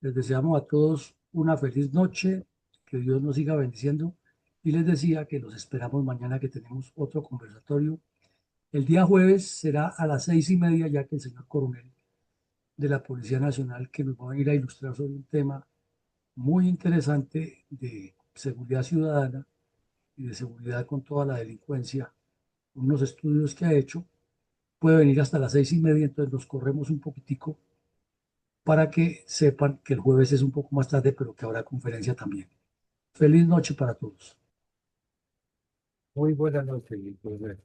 les deseamos a todos una feliz noche, que Dios nos siga bendiciendo y les decía que los esperamos mañana que tenemos otro conversatorio. El día jueves será a las 6:30, ya que el señor coronel de la Policía Nacional que nos va a venir a ilustrar sobre un tema muy interesante de seguridad ciudadana y de seguridad con toda la delincuencia, unos estudios que ha hecho, puede venir hasta las 6:30, entonces nos corremos un poquitico para que sepan que el jueves es un poco más tarde, pero que habrá conferencia también. Feliz noche para todos. Muy buenas noches, mi coronel.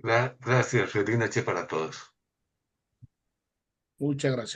Gracias, feliz noche para todos. Muchas gracias.